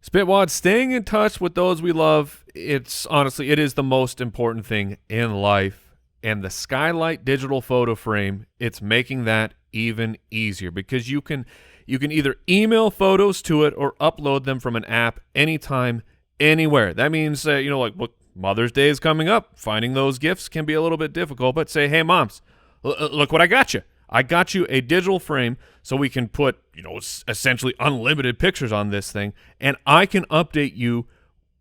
Spitwad, staying in touch with those we love, it is the most important thing in life. And the Skylight digital photo frame, it's making that even easier because you can either email photos to it or upload them from an app anytime, anywhere. That means, look, Mother's Day is coming up. Finding those gifts can be a little bit difficult, but say, hey, moms, look what I got you. I got you a digital frame so we can put, essentially unlimited pictures on this thing, and I can update you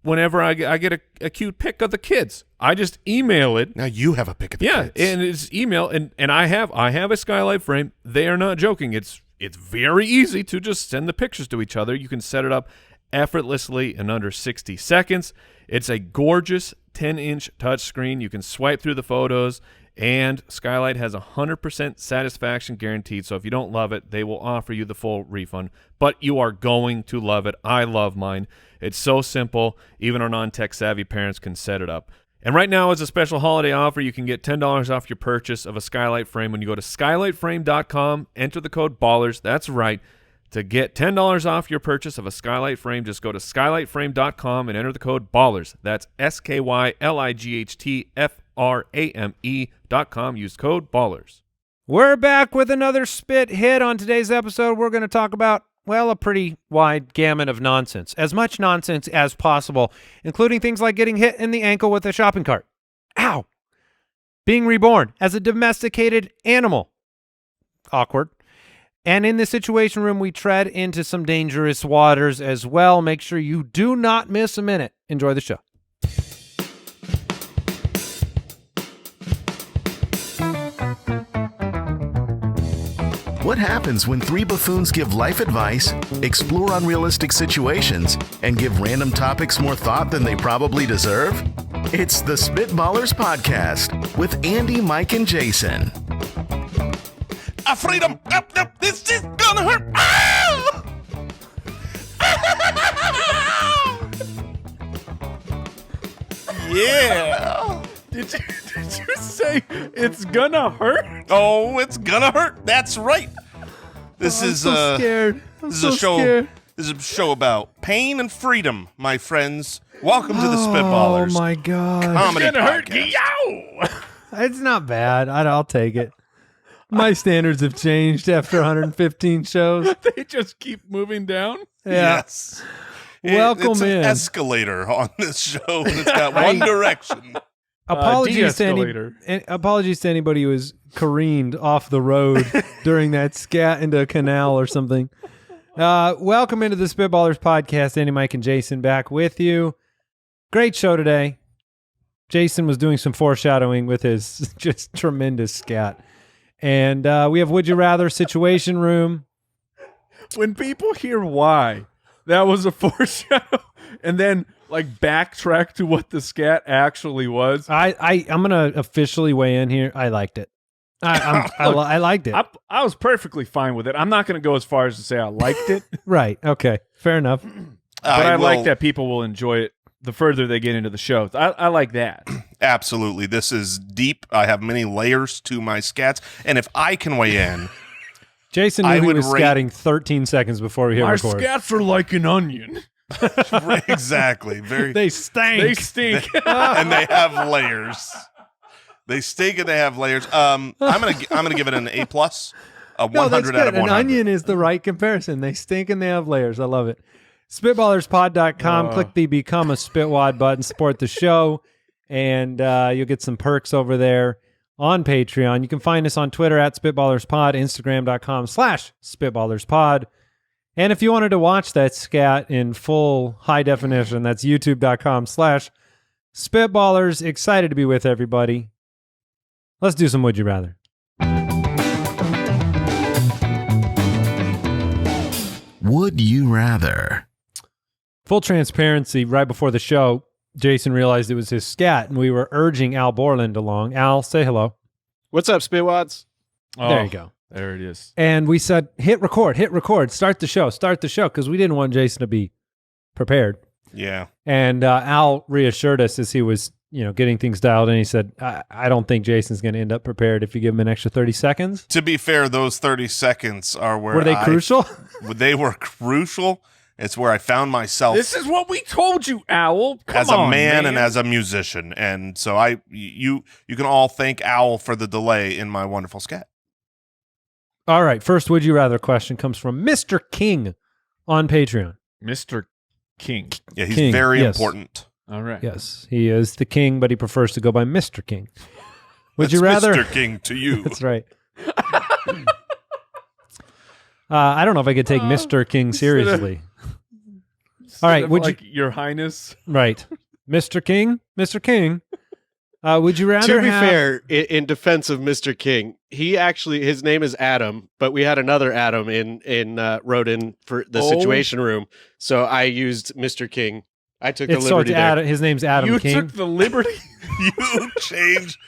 whenever I get a cute pic of the kids. I just email it. Now you have a pic of the kids. Yeah, and it's email, and I have a Skylight frame. They are not joking. It's very easy to just send the pictures to each other. You can set it up effortlessly in under 60 seconds. It's a gorgeous 10-inch touchscreen. You can swipe through the photos, and Skylight has 100% satisfaction guaranteed. So if you don't love it, they will offer you the full refund. But you are going to love it. I love mine. It's so simple. Even our non-tech savvy parents can set it up. And right now, as a special holiday offer, you can get $10 off your purchase of a Skylight frame when you go to skylightframe.com, enter the code BALLERS. That's right. To get $10 off your purchase of a Skylight frame, just go to skylightframe.com and enter the code BALLERS. That's SKYLIGHTFRAME.com. Use code BALLERS. We're back with another spit hit. On today's episode, we're going to talk about, a pretty wide gamut of nonsense. As much nonsense as possible, including things like getting hit in the ankle with a shopping cart. Ow! Being reborn as a domesticated animal. Awkward. And in the Situation Room, we tread into some dangerous waters as well. Make sure you do not miss a minute. Enjoy the show. What happens when three buffoons give life advice, explore unrealistic situations, and give random topics more thought than they probably deserve? It's the Spitballers Podcast with Andy, Mike, and Jason. Freedom! This is gonna hurt! Ah! Yeah! Did you say it's gonna hurt? Oh, it's gonna hurt. That's right. This is so scared. This is a show. Scared. This is a show about pain and freedom, my friends. Welcome to the Spitballers. Oh my god! Comedy It's gonna hurt. podcast. Yow! It's not bad. I'll take it. My standards have changed after 115 shows. They just keep moving down. Yeah. Yes. Welcome it's an in. escalator on this show, and it's got one direction. Apologies to de-escalator. apologies to anybody who was careened off the road during that scat into a canal or something. Welcome into the Spitballers Podcast. Andy, Mike, and Jason back with you. Great show today. Jason was doing some foreshadowing with his just tremendous scat. And we have Would You Rather, Situation Room. When people hear why that was a foreshadow and then backtrack to what the scat actually was, I'm gonna officially weigh in here. I liked it. I liked it. I was perfectly fine with it. I'm not going to go as far as to say I liked it, Right. Okay. Fair enough. but I like that people will enjoy it the further they get into the show. I like that. Absolutely. This is deep. I have many layers to my scats. And if I can weigh in, Jason knew he was scatting 13 seconds before we hit Our record. scats are like an onion. exactly. They stink. They stink. And they have layers. They stink and they have layers. I'm gonna give it an A+, a 100 No, that's out good. of 100. An onion is the right comparison. They stink and they have layers. I love it. Spitballerspod.com. Click the Become a Spitwad button. Support the show. And you'll get some perks over there on Patreon. You can find us on Twitter at SpitballersPod, Instagram.com/SpitballersPod. And if you wanted to watch that scat in full high definition, that's YouTube.com/Spitballers. Excited to be with everybody. Let's do some Would You Rather. Would you rather? Full transparency, right before the show, Jason realized it was his scat, and we were urging Al Borland along. Al, say hello. What's up, Spitwads? There you go. There it is. And we said, hit record, start the show, because we didn't want Jason to be prepared. Yeah. And Al reassured us as he was, getting things dialed in. He said, I don't think Jason's going to end up prepared if you give him an extra 30 seconds. To be fair, those 30 seconds are where Were they crucial? They were crucial. It's where I found myself This is what we told you, Owl. Come as a on, man and as a musician. And so you can all thank Owl for the delay in my wonderful scat. All right. First, would you rather question comes from Mr. King on Patreon. Mr. King. Yeah, he's King, very yes. important. All right. Yes, he is the king, but he prefers to go by Mr. King. Would you That's rather? Mr. King to you? That's right. I don't know if I could take Mr. King seriously. All right, would like Your Highness? Right, Mr. King, Mr. King. Would you rather? To be have... fair, in defense of Mr. King, his name is Adam, but we had another Adam wrote in for the Situation Room, so I used Mr. King. I took the liberty there. Adam, his name's Adam You King. took the liberty? You changed.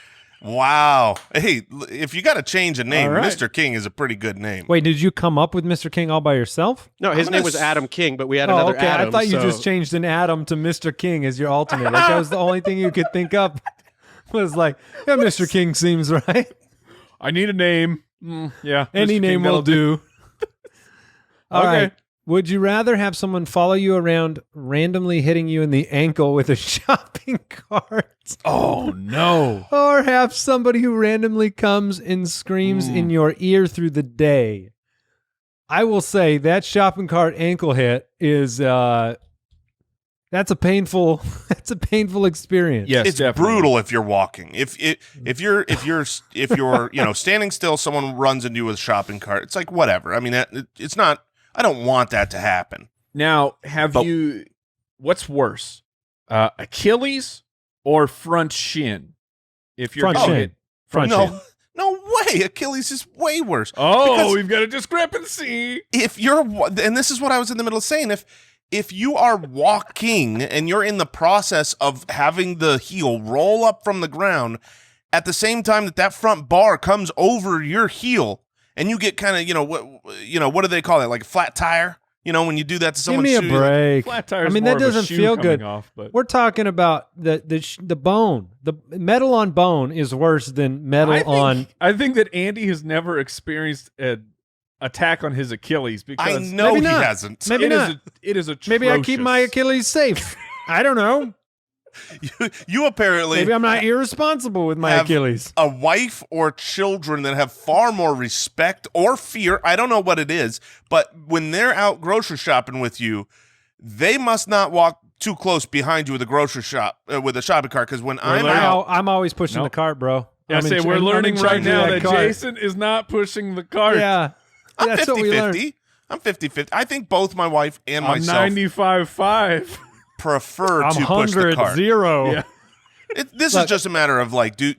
Wow. Hey, if you got to change a name, All right. Mr. King is a pretty good name. Wait, did you come up with Mr. King all by yourself? No, his I'm name gonna was Adam King, but we had Oh, another okay. Adam. I thought you so- just changed an Adam to Mr. King as your alternate. Like that was the only thing you could think up. Was like, yeah, Mr. King seems right. I need a name. Yeah. Any Mr. name King, will that'll do. All Okay. right. Would you rather have someone follow you around randomly hitting you in the ankle with a shopping cart Oh, no. or have somebody who randomly comes and screams in your ear through the day? I will say that shopping cart ankle hit is that's a painful experience. Yes, It's definitely. brutal if you're walking. If you're standing still, someone runs into you with a shopping cart. It's like whatever. I mean, it's not. I don't want that to happen. Now, But- what's worse, Achilles or front shin? If you're Front gonna shin. hit- Front no, shin. no way. Achilles is way worse. Oh, Because we've got a discrepancy. if you're, and this is what I was in the middle of saying, if you are walking and you're in the process of having the heel roll up from the ground at the same time that front bar comes over your heel and you get kind of, what do they call it? Like a flat tire? When you do that to Give someone. me a break. Flat tire. I mean, that doesn't feel good. Off, but We're talking about the bone. The metal on bone is worse than metal on. I think that Andy has never experienced an attack on his Achilles I because know Maybe he not. hasn't. Maybe not. It is atrocious. Maybe I keep my Achilles safe. I don't know. You apparently Maybe I'm not irresponsible with my have Achilles. a wife or children that have far more respect or fear. I don't know what it is, but when they're out grocery shopping with you, they must not walk too close behind you with a grocery shop with a shopping cart. Because when I'm out, I'm always pushing Nope. the cart, bro. Yeah, I'm say in- we're I'm learning in right charge of now that cart. Jason is not pushing the cart. Yeah, I'm that's what we learned. 50-50. I'm 50-50. I think both my wife and I'm myself 95.5. prefer I'm to push the cart. 100-0. Yeah. This is just a matter of like, do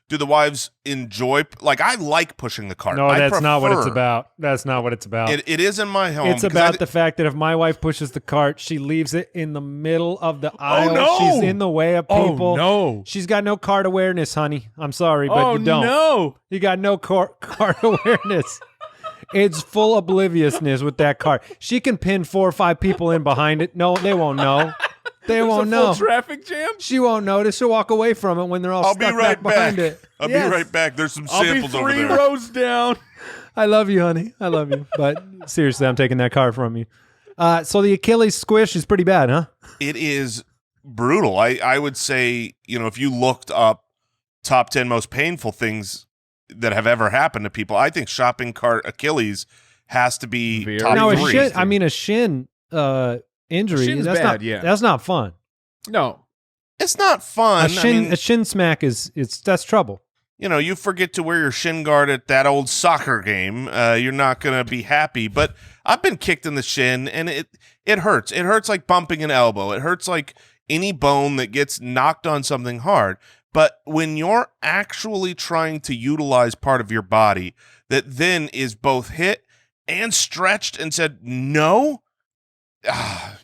the wives enjoy? Like, I like pushing the cart. No, I that's not what it's prefer- about. That's not what it's about. It is in my home. It's because about the fact that if my wife pushes the cart, she leaves it in the middle of the aisle. no! She's in the way of people. Oh, no. She's got no cart awareness, honey. I'm sorry, but Oh, you don't. no. You got no cart awareness. It's full obliviousness with that cart. She can pin 4 or 5 people in behind it. No, they won't know. They It's won't a full know. traffic jam? She won't notice. She'll walk away from it when they're all I'll be stuck right behind back. it. I'll Yes. be right back. There's some I'll be samples over 3 there. rows down. I love you, honey. I love you. But seriously, I'm taking that car from you. So the Achilles squish is pretty bad, huh? It is brutal. I would say, if you looked up top 10 most painful things that have ever happened to people, I think shopping cart Achilles has to be Very top Now, a 3. shin, a shin injury, Shin's that's bad, not, yeah. that's not fun. No. It's not fun. A shin smack that's trouble. You forget to wear your shin guard at that old soccer game, you're not going to be happy. But I've been kicked in the shin, and it hurts. It hurts like bumping an elbow. It hurts like any bone that gets knocked on something hard. But when you're actually trying to utilize part of your body that then is both hit and stretched and said, no,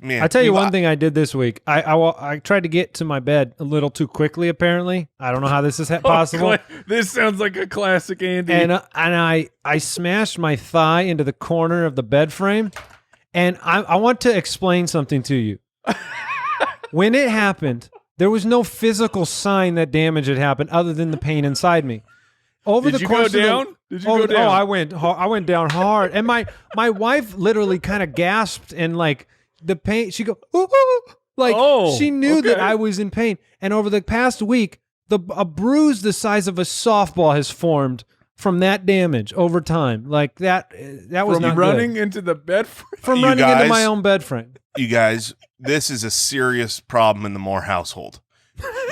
man. I tell you one thing I did this week. I tried to get to my bed a little too quickly, apparently. I don't know how this is possible. This sounds like a classic Andy. And I smashed my thigh into the corner of the bed frame. And I want to explain something to you. When it happened, there was no physical sign that damage had happened other than the pain inside me. Over Did the you course go of the- down? Did you go down? Oh, I went down hard, and my wife literally kind of gasped and like the pain. She go, ooh, like she knew that I was in pain. And over the past week, a bruise the size of a softball has formed from that damage over time. Like that was from not running good. into the bed frame. From You running into guys- my own bed frame. You guys, this is a serious problem in the Moore household.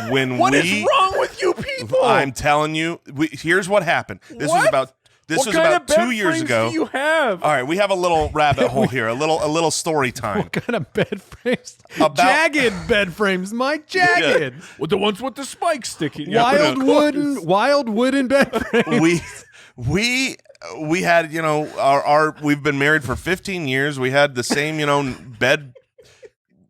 What is wrong with you people? I'm telling you, here's what happened. This was about kind of bed 2 years frames ago. do you have? All right, we have a little rabbit hole here, a little story time. What kind of bed frames? About- Jagged bed frames, Mike. Jagged. With the ones with the spikes sticking. Wild wooden bed frames. We had, we've been married for 15 years. We had the same, bed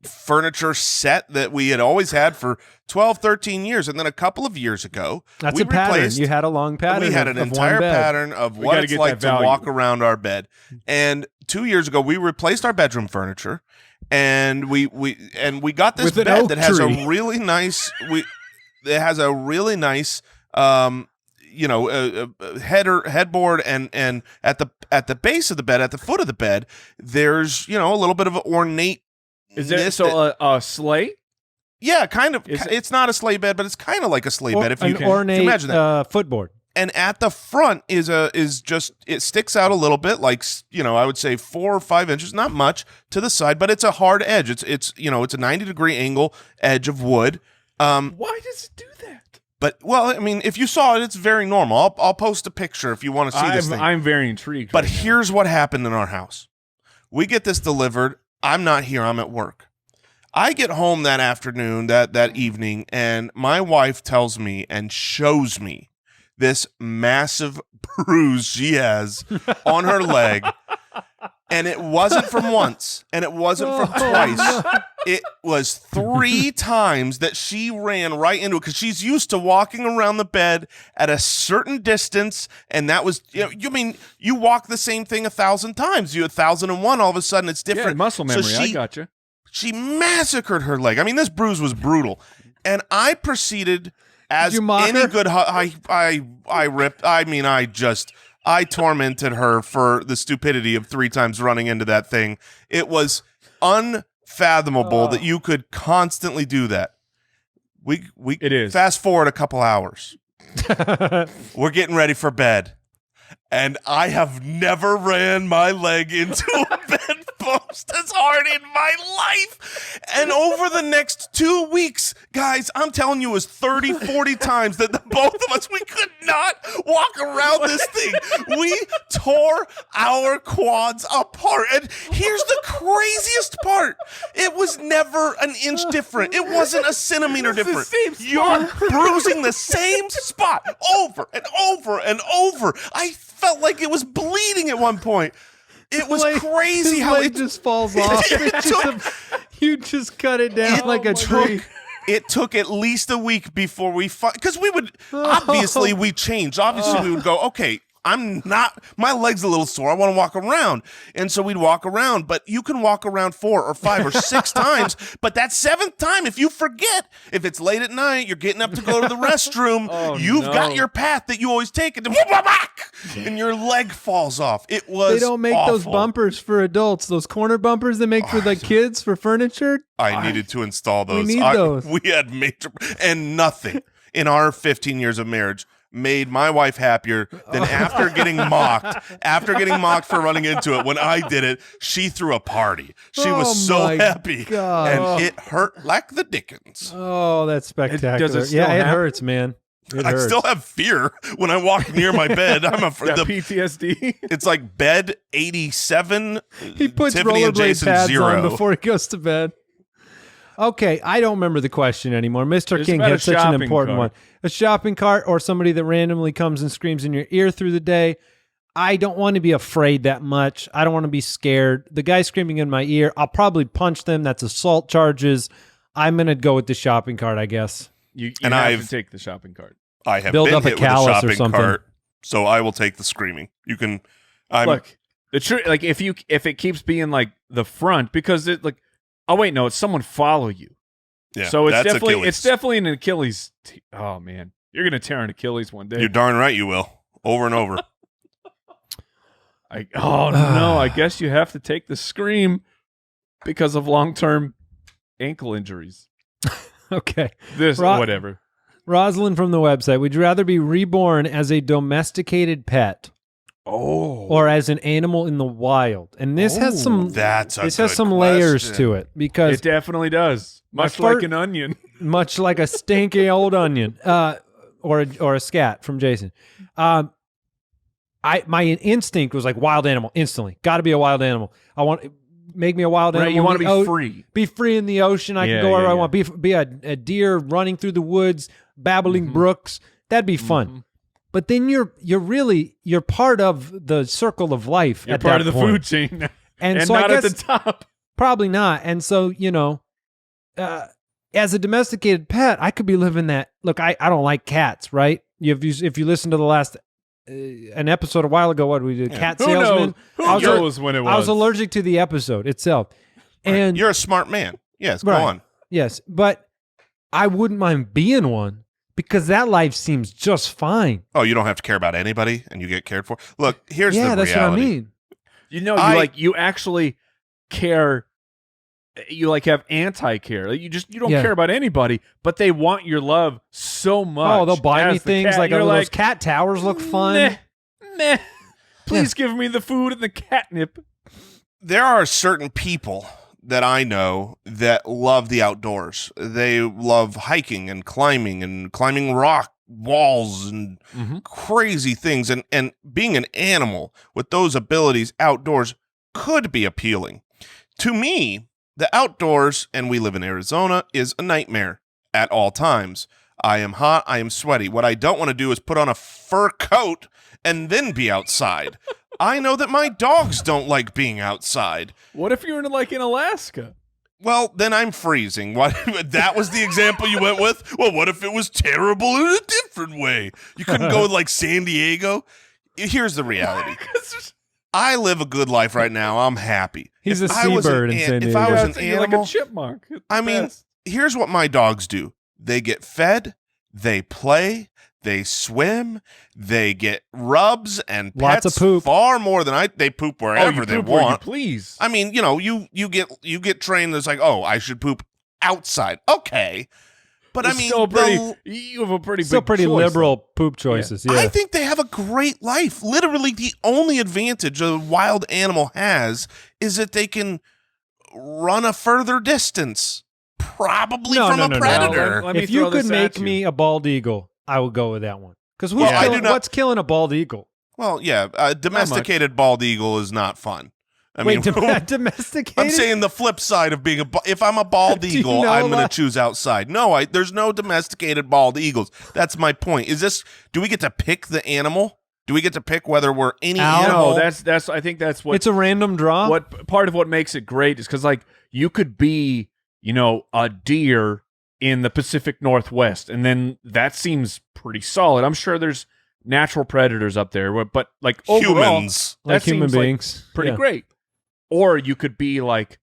furniture set that we had always had for 12, 13 years. And then a couple of years ago, That's we a pattern. replaced- You had a long pattern. We had an of entire one bed. pattern of what gotta it's get like that to value. walk around our bed. And 2 years ago, we replaced our bedroom furniture, and we got this With an bed oak that has tree. a really nice. It has a really nice. Headboard and at the base of the bed, at the foot of the bed, there's a little bit of an ornate. Is there a sleigh? Yeah, kind of. Is it- It's not a sleigh bed, but it's kind of like a sleigh bed. If you An can ornate imagine that. footboard. And at the front is just it sticks out a little bit, like I would say 4 or 5 inches, not much to the side, but it's a hard edge. It's it's a 90-degree angle edge of wood. Why does it do that? But if you saw it, it's very normal. I'll post a picture if you want to see this thing. I'm very intrigued. But right now. here's what happened in our house. We get this delivered. I'm not here. I'm at work. I get home that afternoon, that evening, and my wife tells me and shows me this massive bruise she has on her leg. And it wasn't from once, and it wasn't from twice. It was 3 times that she ran right into it, because she's used to walking around the bed at a certain distance, and that was, you walk the same thing 1,000 times. You 1,001, all of a sudden it's different. Yeah, muscle memory. So I gotcha. She massacred her leg. This bruise was brutal, and I proceeded as Did you mock any her? good. I ripped. I tormented her for the stupidity of 3 times running into that thing. It was unfathomable that you could constantly do that. It is. Fast forward a couple hours. We're getting ready for bed, and I have never ran my leg into a bedpost as hard in my life. And over the next 2 weeks, guys, I'm telling you, it was 30, 40 times that the both of us, we could not walk around this thing. We tore our quads apart. And here's the craziest part. It was never an inch different. It wasn't a centimeter different. same spot. You're bruising the same spot over and over and over. I felt like it was bleeding at one point. It was crazy His how leg it just falls off. You just cut it down like a tree. It took at least a week before we because we would obviously we changed. Obviously we would go, okay, my leg's a little sore. I want to walk around. And so we'd walk around, but you can walk around 4 or 5 or 6 times. But that 7th time, if you forget, if it's late at night, you're getting up to go to the restroom, you've got your path that you always take, and your leg falls off. It was They don't make those awful. bumpers for adults. Those corner bumpers they make for the kids for furniture. I needed to install those. need those. We had major, and nothing in our 15 years of marriage made my wife happier than after getting mocked for running into it. When I did it, she threw a party. She Oh was so my happy, God. and it hurt like the dickens. Oh, that's spectacular. Does it still yeah, it happen? hurts, man. It I hurts. still have fear when I walk near my bed. I'm afraid. That PTSD. It's like bed 87. He puts Tiffany and rollerblade Jason pads 0. on before he goes to bed. Okay, I don't remember the question anymore. Mr. It's King about had a such an shopping important cart. one. A shopping cart or somebody that randomly comes and screams in your ear through the day. I don't want to be afraid that much. I don't want to be scared. The guy screaming in my ear, I'll probably punch them. That's assault charges. I'm going to go with the shopping cart, I guess. You And have I've- to take the shopping cart. I have Build been up a hit with a callus or shopping something. cart, so I will take the screaming. You can. Look, the truth, like if it keeps being like the front, because it like, oh wait, no, it's someone follow you. Yeah, So it's that's definitely Achilles. it's definitely an Achilles. Oh man, You're going to tear an Achilles one day. You're darn right you will. Over and over. No, I guess you have to take the scream because of long-term ankle injuries. Okay. Whatever. Rosalind from the website, would you rather be reborn as a domesticated pet or as an animal in the wild? And this has some layers to it because it definitely does. Much like an onion. Much like a stinky old onion. Or a scat from Jason. My instinct was like wild animal instantly. Got to be a wild animal. Make me a wild animal. You want to be free. Be free in the ocean. I can go wherever I want. Be a deer running through the woods, babbling brooks. That'd be fun. But then you're part of the circle of life. You're part of the food chain, and so not at the top. Probably not. And so as a domesticated pet, I could be living that. Look, I don't like cats, right? If you listen to the last an episode a while ago, what we did, cat salesman. Who knows when it was? I was allergic to the episode itself. And you're a smart man. Yes, go on. Yes, but I wouldn't mind being one because that life seems just fine. Oh, you don't have to care about anybody, and you get cared for. Look, here's the reality. That's what I mean. You actually care. You have anti-care. You don't care about anybody, but they want your love so much. Oh, they'll buy me things like those cat towers look fun. Meh. Please give me the food and the catnip. There are certain people that I know that love the outdoors. They love hiking and climbing rock walls and crazy things. And being an animal with those abilities outdoors could be appealing. To me, the outdoors, and we live in Arizona, is a nightmare at all times. I am hot. I am sweaty. What I don't want to do is put on a fur coat and then be outside. I know that my dogs don't like being outside. What if you're in Alaska? Well, then I'm freezing. What? That was the example you went with? Well, what if it was terrible in a different way? You couldn't go with San Diego? Here's the reality. I live a good life right now. I'm happy. He's a seabird in San Diego. If I was an animal, like a chipmunk. Here's what my dogs do. They get fed, they play, they swim, they get rubs and pets. Lots of poop. Far more than they poop wherever they want. Where you please. I mean, you get trained that's like, oh, I should poop outside. Okay. But you have a pretty liberal poop choices. Yeah. I think they have a great life. Literally, the only advantage a wild animal has is that they can run a further distance, probably from a predator. Let me if you could make me a bald eagle, I would go with that one. Because what's killing a bald eagle? Well, yeah, a domesticated bald eagle is not fun. Domesticated? I'm saying the flip side of being if I'm a bald eagle, I'm going to choose outside. No, there's no domesticated bald eagles. That's my point. Do we get to pick the animal? Do we get to pick whether we're any animal? No, I think that's what. It's a random draw. What part of what makes it great is because you could be, a deer in the Pacific Northwest, and then that seems pretty solid. I'm sure there's natural predators up there, but overall, humans, that human beings, pretty great. Or you could be like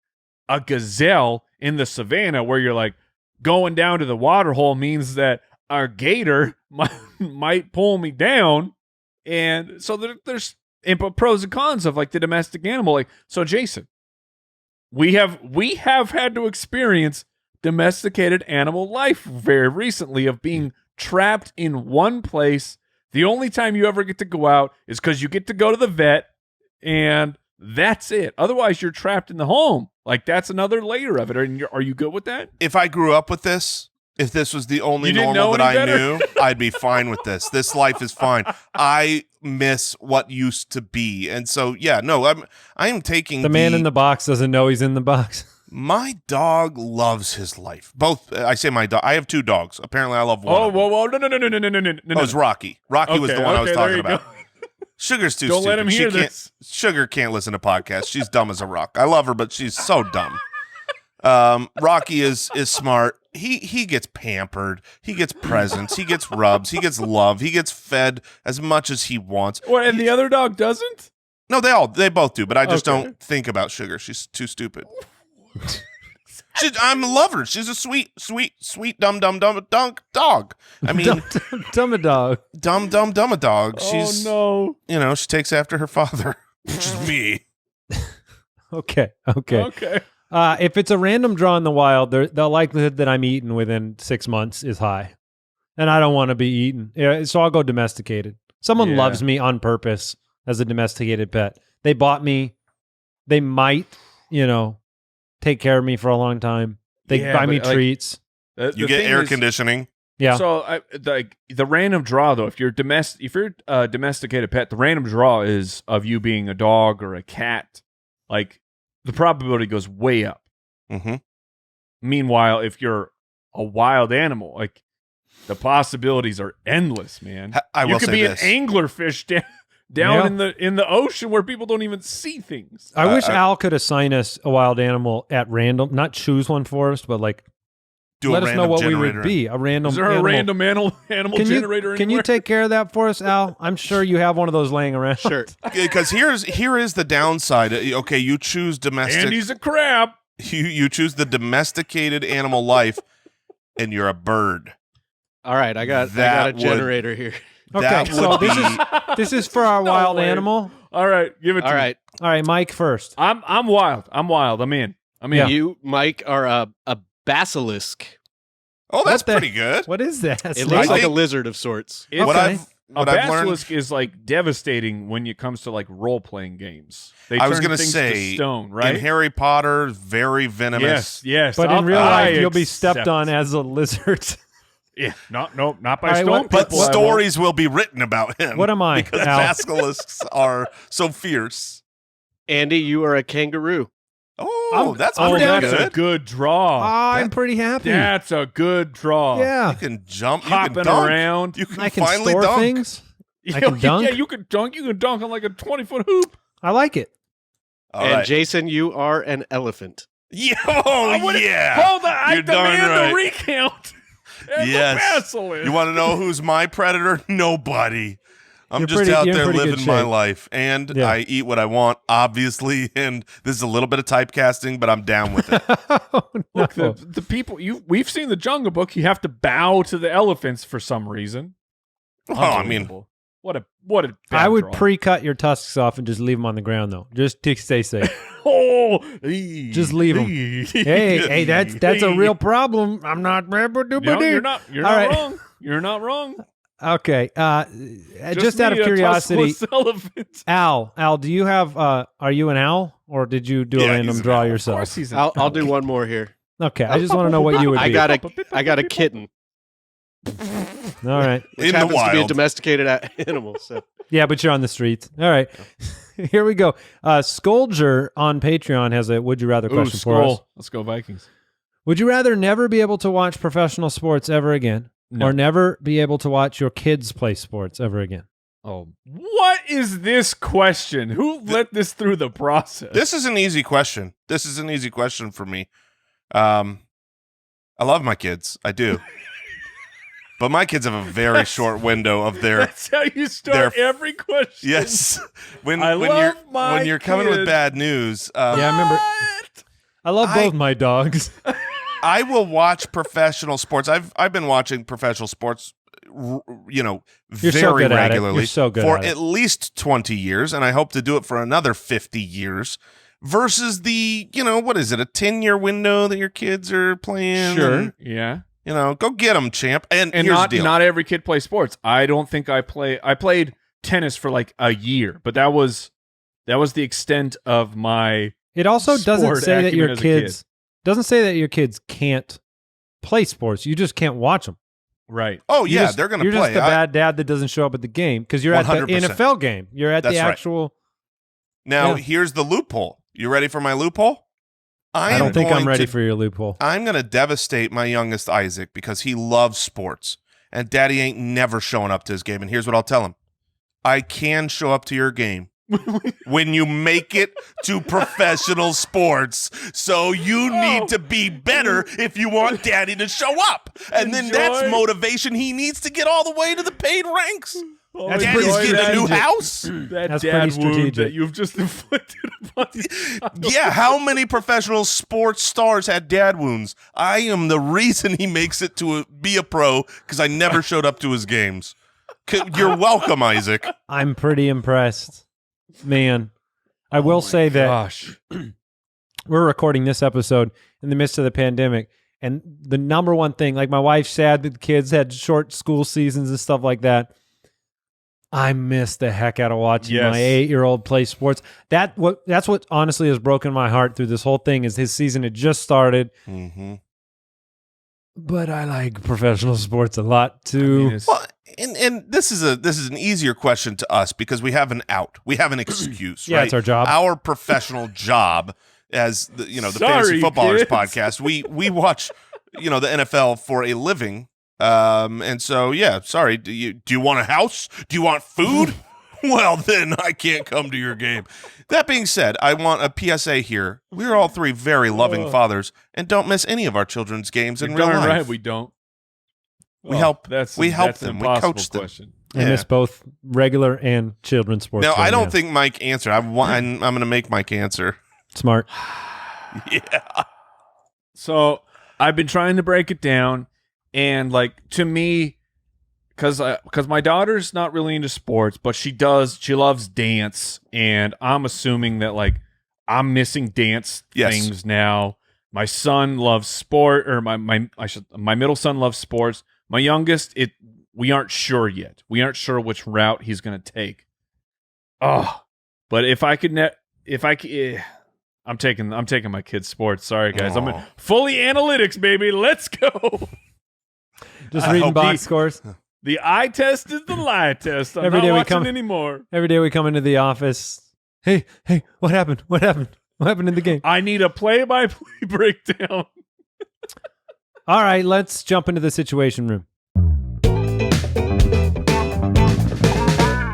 a gazelle in the savannah where you're going down to the water hole means that our gator might pull me down. And so there's pros and cons of the domestic animal. So Jason, we have had to experience domesticated animal life very recently of being trapped in one place. The only time you ever get to go out is because you get to go to the vet and that's it. Otherwise, you're trapped in the home. That's another layer of it. Are you good with that? If I grew up with this, if this was the only normal that I knew, I'd be fine with this. This life is fine. I miss what used to be. And so, I am taking the man in the box doesn't know he's in the box. My dog loves his life. I say my dog. I have two dogs. Apparently, I love one. Oh, whoa, no. Oh, it's Rocky. Rocky was the one I was talking about. Sugar's too stupid. Don't let him hear this. Sugar can't listen to podcasts. She's dumb as a rock. I love her, but she's so dumb. Rocky is smart. He gets pampered. He gets presents. He gets rubs. He gets love. He gets fed as much as he wants. And the other dog doesn't? No, they both do, but I just don't think about Sugar. She's too stupid. I love her. She's a sweet, dumb dog. I mean, dumb a dog. Dumb a dog. She's, oh no. She takes after her father, which is me. Okay. If it's a random draw in the wild, the likelihood that I'm eaten within 6 months is high. And I don't want to be eaten. Yeah, so I'll go domesticated. Someone loves me on purpose as a domesticated pet. They bought me. They might, take care of me for a long time. They buy me treats. You get air conditioning. Yeah. So the random draw though, if you're a domesticated pet, the random draw is of you being a dog or a cat. Like the probability goes way up. Mm-hmm. Meanwhile, if you're a wild animal, like the possibilities are endless, man. You could be an anglerfish down in the ocean where people don't even see things. I wish Al could assign us a wild animal at random, not choose one for us, but like let us know what we would be. A random. Is there a random animal generator? Can you take care of that for us, Al? I'm sure you have one of those laying around. Sure. Because here is the downside. Okay, you choose domestic. And he's a crab. You choose the domesticated animal life, and you're a bird. All right, I got a generator here. Okay, so this is for our wild animal. All right, give it to me. All right, Mike first. I'm wild. I'm in. Yeah. You, Mike, are a basilisk. Oh, that's pretty good. What is that? It looks like a lizard of sorts. A basilisk is like devastating when it comes to like role playing games. I was going to say stone, right? In Harry Potter, very venomous. Yes. But in real life, you'll be stepped on as a lizard. Yeah, not by stone. But stories will be written about him. What am I? Because basilisks are so fierce. Andy, you are a kangaroo. Oh, that's a good draw. I'm pretty happy. That's a good draw. Yeah. You can jump, hopping you can dunk. around. You can I can finally store dunk. things. I can dunk. Yeah, you can dunk. You can dunk on like a 20-foot hoop. I like it. All and right. Jason, you are an elephant. Yeah. Hold on. I demand the recount. Yes. You want to know who's my predator? Nobody. I'm just out there living my life, and I eat what I want, obviously. And this is a little bit of typecasting, but I'm down with it. Look, the people we've seen the Jungle Book. You have to bow to the elephants for some reason. Oh, I mean, what a. I would pre-cut your tusks off and just leave them on the ground, though, just to stay safe. Just leave them. Hey, that's a real problem. I'm not. No, you're not wrong. You're not wrong. Okay. Just out of curiosity, Al, do you have? Are you an owl, or did you do a random draw yourself? Of course I'll do one more here. Okay, I just want to know what you would be. I got a kitten. All right. Which happens to be a domesticated animal. So. Yeah, but you're on the streets. All right. Here we go. Scoldger on Patreon has a would you rather question for us. Let's go Vikings. Would you rather never be able to watch professional sports ever again? No. Or never be able to watch your kids play sports ever again? Oh, what is this question? Who let this through the process? This is an easy question. This is an easy question for me. I love my kids. I do. But my kids have a very short window of their. That's how you start every question. Yes, when you're coming with kids. bad news. Yeah, I remember. I love both my dogs. I will watch professional sports. I've been watching professional sports, very regularly for at least 20 years, and I hope to do it for another 50 years. Versus the, what is it, a 10-year window that your kids are playing? Sure, yeah. Go get them, champ. And here's not the deal. Not every kid plays sports. I don't think I played tennis for like a year, but that was the extent of my. It also doesn't say that your kids. Kid. Doesn't say that your kids can't play sports. You just can't watch them. Right. Oh, yeah, they're going to play. You're just the bad dad that doesn't show up at the game because you're 100%. At the NFL game. You're at the actual. Now, here's the loophole. You ready for my loophole? I don't think I'm ready for your loophole. I'm going to devastate my youngest Isaac because he loves sports, and Daddy ain't never showing up to his game. And here's what I'll tell him. I can show up to your game. When you make it to professional sports. So you need to be better if you want Daddy to show up. And then that's motivation he needs to get all the way to the paid ranks. That's Dad pretty is getting a new strategic. house. That That's dad pretty wound strategic. that you've just inflicted upon your child. Yeah, how many professional sports stars had dad wounds? I am the reason he makes it to be a pro because I never showed up to his games. You're welcome, Isaac. I'm pretty impressed. Man, I will say that Gosh. we're recording this episode in the midst of the pandemic, and the number one thing, like my wife's sad that the kids had short school seasons and stuff like that. I miss the heck out of watching Yes. my 8-year-old play sports. That's what honestly has broken my heart through this whole thing is his season had just started. Mm-hmm. But I like professional sports a lot too. Well, and this is an easier question to us because we have an out, we have an excuse. Yeah, right? it's our job. Our professional job as the Sorry, Fantasy Footballers kids. podcast. We watch the NFL for a living. And so yeah, sorry. Do you want a house? Do you want food? Well, then I can't come to your game. That being said, I want a PSA here. We're all three very loving fathers and don't miss any of our children's games in You're real darn life. right we don't. We help- That's we help that's them. an We impossible coach them. question. I miss both regular and children's sports. Now, I right don't now. think Mike answered. I'm going to make Mike answer. Smart. Yeah. So I've been trying to break it down, and like to me, because my daughter's not really into sports, but she loves dance, and I'm assuming that like I'm missing dance Yes. things now. My son loves sport, or my middle son loves sports. My youngest, we aren't sure yet. We aren't sure which route he's going to take. Oh, but if I could I'm taking my kid's sports. Sorry guys, I'm Aw. fully analytics, baby. Let's go. Just I reading hope box scores. The eye test is the lie test. I'm Every not day we watching come- anymore. Every day we come into the office. Hey, what happened? What happened? What happened in the game? I need a play-by-play breakdown. All right, let's jump into the situation room.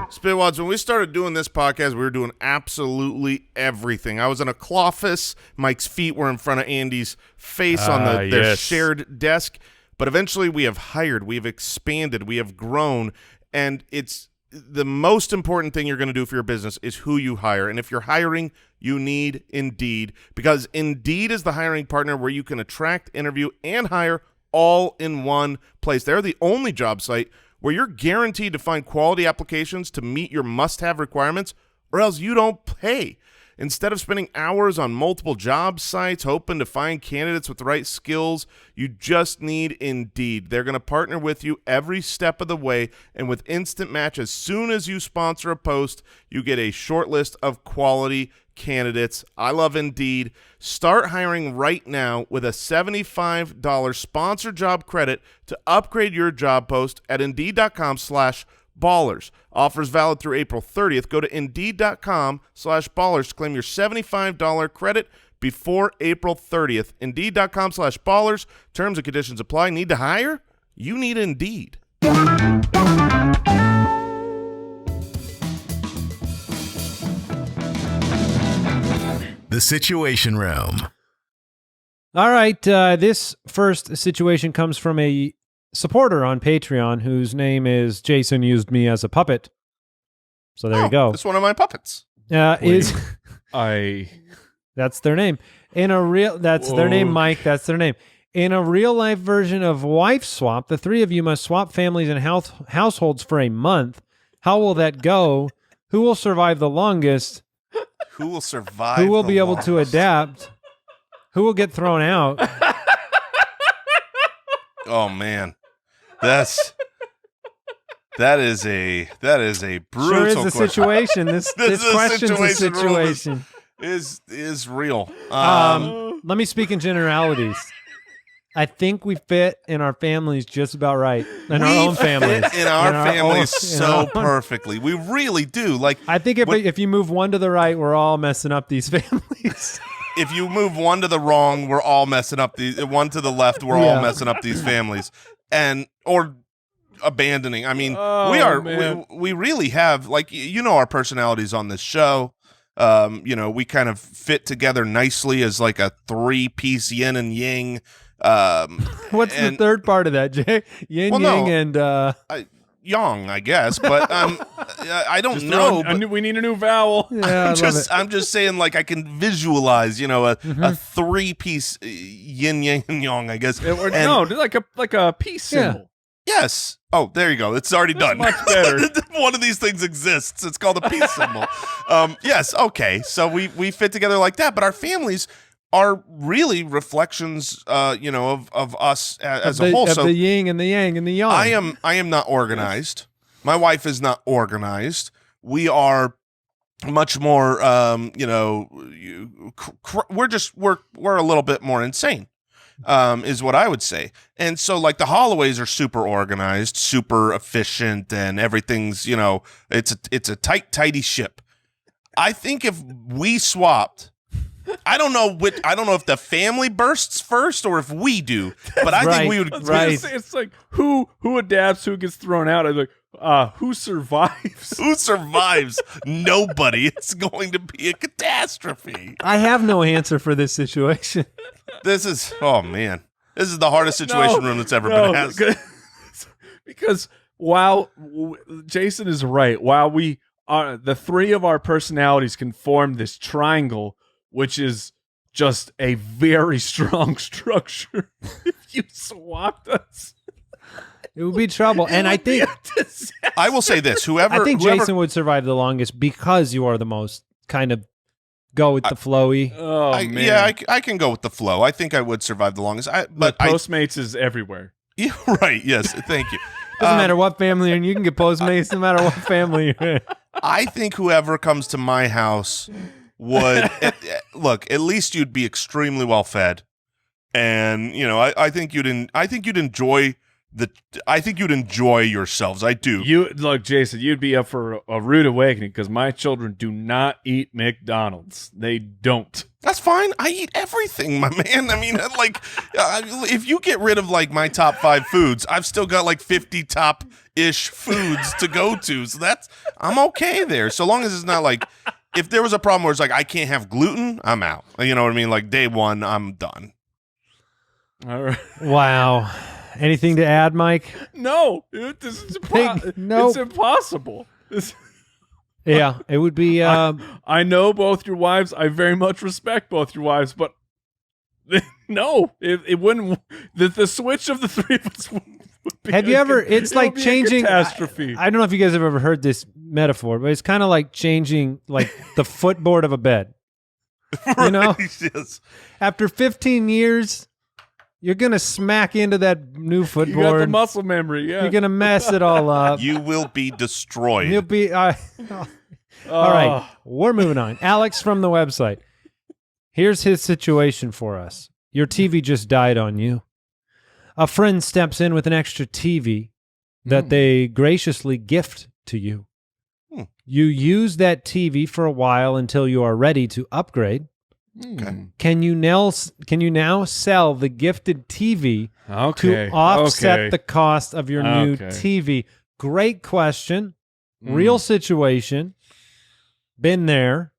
Spitwads, when we started doing this podcast, we were doing absolutely everything. I was in a cloffice. Mike's feet were in front of Andy's face on their yes. shared desk. But eventually we have hired, we have expanded, we have grown, and it's the most important thing you're going to do for your business is who you hire. And if you're hiring, you need Indeed, because Indeed is the hiring partner where you can attract, interview, and hire all in one place. They're the only job site where you're guaranteed to find quality applications to meet your must-have requirements, or else you don't pay. Instead of spending hours on multiple job sites hoping to find candidates with the right skills, you just need Indeed. They're going to partner with you every step of the way, and with Instant Match, as soon as you sponsor a post, you get a short list of quality candidates. I love Indeed. Start hiring right now with a $75 sponsored job credit to upgrade your job post at Indeed.com/ballers. Offers valid through April 30th. Go to Indeed.com/ballers to claim your $75 credit before April 30th. Indeed.com/ballers. Terms and conditions apply. Need to hire? You need Indeed. The Situation Room. All right, this first situation comes from a supporter on Patreon whose name is Jason Used Me as a Puppet. So there you go. That's one of my puppets. Is That's their name. That's their name, Mike. That's their name. In a real-life version of Wife Swap, the three of you must swap families and households for a month. How will that go? Who will survive the longest? Who will survive? Who will the be able to longest? adapt? Who will get thrown out? Oh man, that is a brutal Sure is the question. situation. This This is question's a situation room situation. is real. Let me speak in generalities. I think we fit in our families just about right. In our own families. in our families own- so perfectly. We really do. Like, I think if you move one to the right, we're all messing up these families. if you move one to the wrong, we're all messing up one to the left, we're all messing up these families, or abandoning. I mean, we really have, like, our personalities on this show. We kind of fit together nicely as like a 3-piece yin and yang. What's the third part of that, Jay? Yin, Well, no. yang, and yang, I guess, but I don't Just know. we need a new vowel. Yeah, I'm just saying, like, I can visualize, a 3-piece yin yang and yang, I guess. No, like a peace symbol. Yes. Oh, there you go. It's already done. Much better. One of these things exists. It's called a peace symbol. Yes. Okay. So we fit together like that, but our families are really reflections, of us as a whole. So the yin and the yang and the yang. I am not organized. My wife is not organized. We are much more, we're a little bit more insane. Is what I would say. And so, like, the Holloways are super organized, super efficient, and everything's, it's a tidy ship. I think if we swapped, I don't know if the family bursts first or if we do, but I think we would. Right. It's like who adapts, who gets thrown out. I'm like, who survives? Who survives? Nobody. It's going to be a catastrophe. I have no answer for this situation. This is the hardest situation room that's ever been asked. Because while Jason is right, while we are the three of our personalities can form this triangle, which is just a very strong structure. If you swapped us, it would be trouble. And I think I will say this: whoever Jason would survive the longest because you are the most kind of go with the flowy. Man. Yeah, I can go with the flow. I think I would survive the longest. But Postmates is everywhere. Yeah, right. Yes. Thank you. Doesn't matter what family you're in. You can get Postmates no matter what family you're in. I think whoever comes to my house would look. At least you'd be extremely well fed, and I think you'd enjoy I think you'd enjoy yourselves. I do. Look, Jason, you'd be up for a rude awakening because my children do not eat McDonald's. They don't. That's fine. I eat everything, my man. I mean, like, if you get rid of like my top 5 foods, I've still got like 50 top-ish foods to go to. So I'm okay there. So long as it's not like, if there was a problem where it's like, I can't have gluten, I'm out. You know what I mean? Like day 1, I'm done. All right. Wow. Anything to add, Mike? No. It's impossible. Yeah, it would be. I know both your wives. I very much respect both your wives, but no, it wouldn't. The switch of the three of us would be. Have you ever? It's like changing. Catastrophe. I don't know if you guys have ever heard this metaphor, but it's kind of like changing like the footboard of a bed. You know, Yes. After 15 years, you're gonna smack into that new footboard. You got the muscle memory. Yeah, you're gonna mess it all up. You will be destroyed. You'll be. All right, we're moving on. Alex from the website. Here's his situation for us. Your TV just died on you. A friend steps in with an extra TV that they graciously gift to you. You use that TV for a while until you are ready to upgrade. Okay. Can you now sell the gifted TV to offset the cost of your new TV? Great question. Real situation. Been there.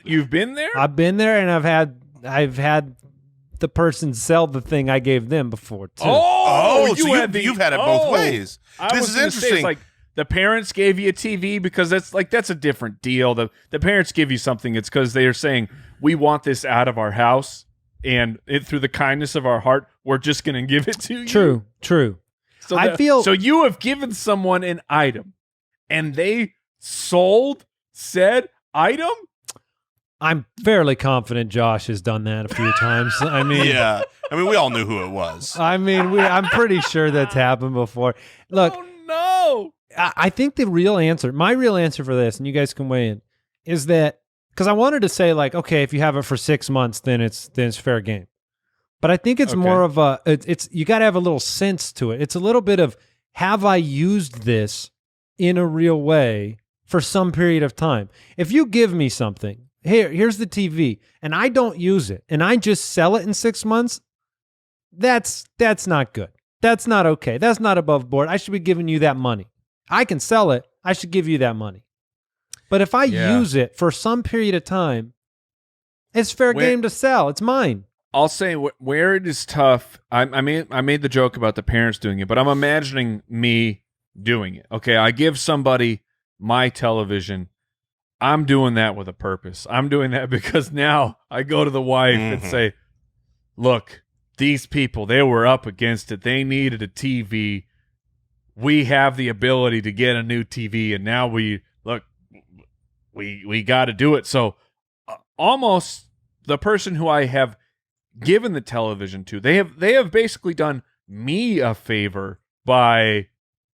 You've been there? I've been there, and I've had the person sell the thing I gave them before too. So you've had it both ways. This is interesting. It's like the parents gave you a TV because that's a different deal. The parents give you something. It's because they are saying we want this out of our house, and through the kindness of our heart, we're just going to give it to you. True. So you have given someone an item, and they sold said item. I'm fairly confident Josh has done that a few times. I mean, yeah. I mean, we all knew who it was. I'm pretty sure that's happened before. Look, oh no. I think my real answer for this, and you guys can weigh in, is that because I wanted to say like, okay, if you have it for 6 months, then it's fair game. But I think it's more of it's you got to have a little sense to it. It's a little bit of, have I used this in a real way for some period of time? If you give me something, here's the TV, and I don't use it, and I just sell it in 6 months, that's not good. That's not okay. That's not above board. I should be giving you that money. I can sell it. I should give you that money. But if I use it for some period of time, it's fair game to sell. It's mine. I'll say where it is tough. I made the joke about the parents doing it, but I'm imagining me doing it. Okay, I give somebody my television. I'm doing that with a purpose. I'm doing that because now I go to the wife and say, look, these people, they were up against it. They needed a TV. We have the ability to get a new TV, and now we got to do it. So almost the person who I have given the television to, they have basically done me a favor by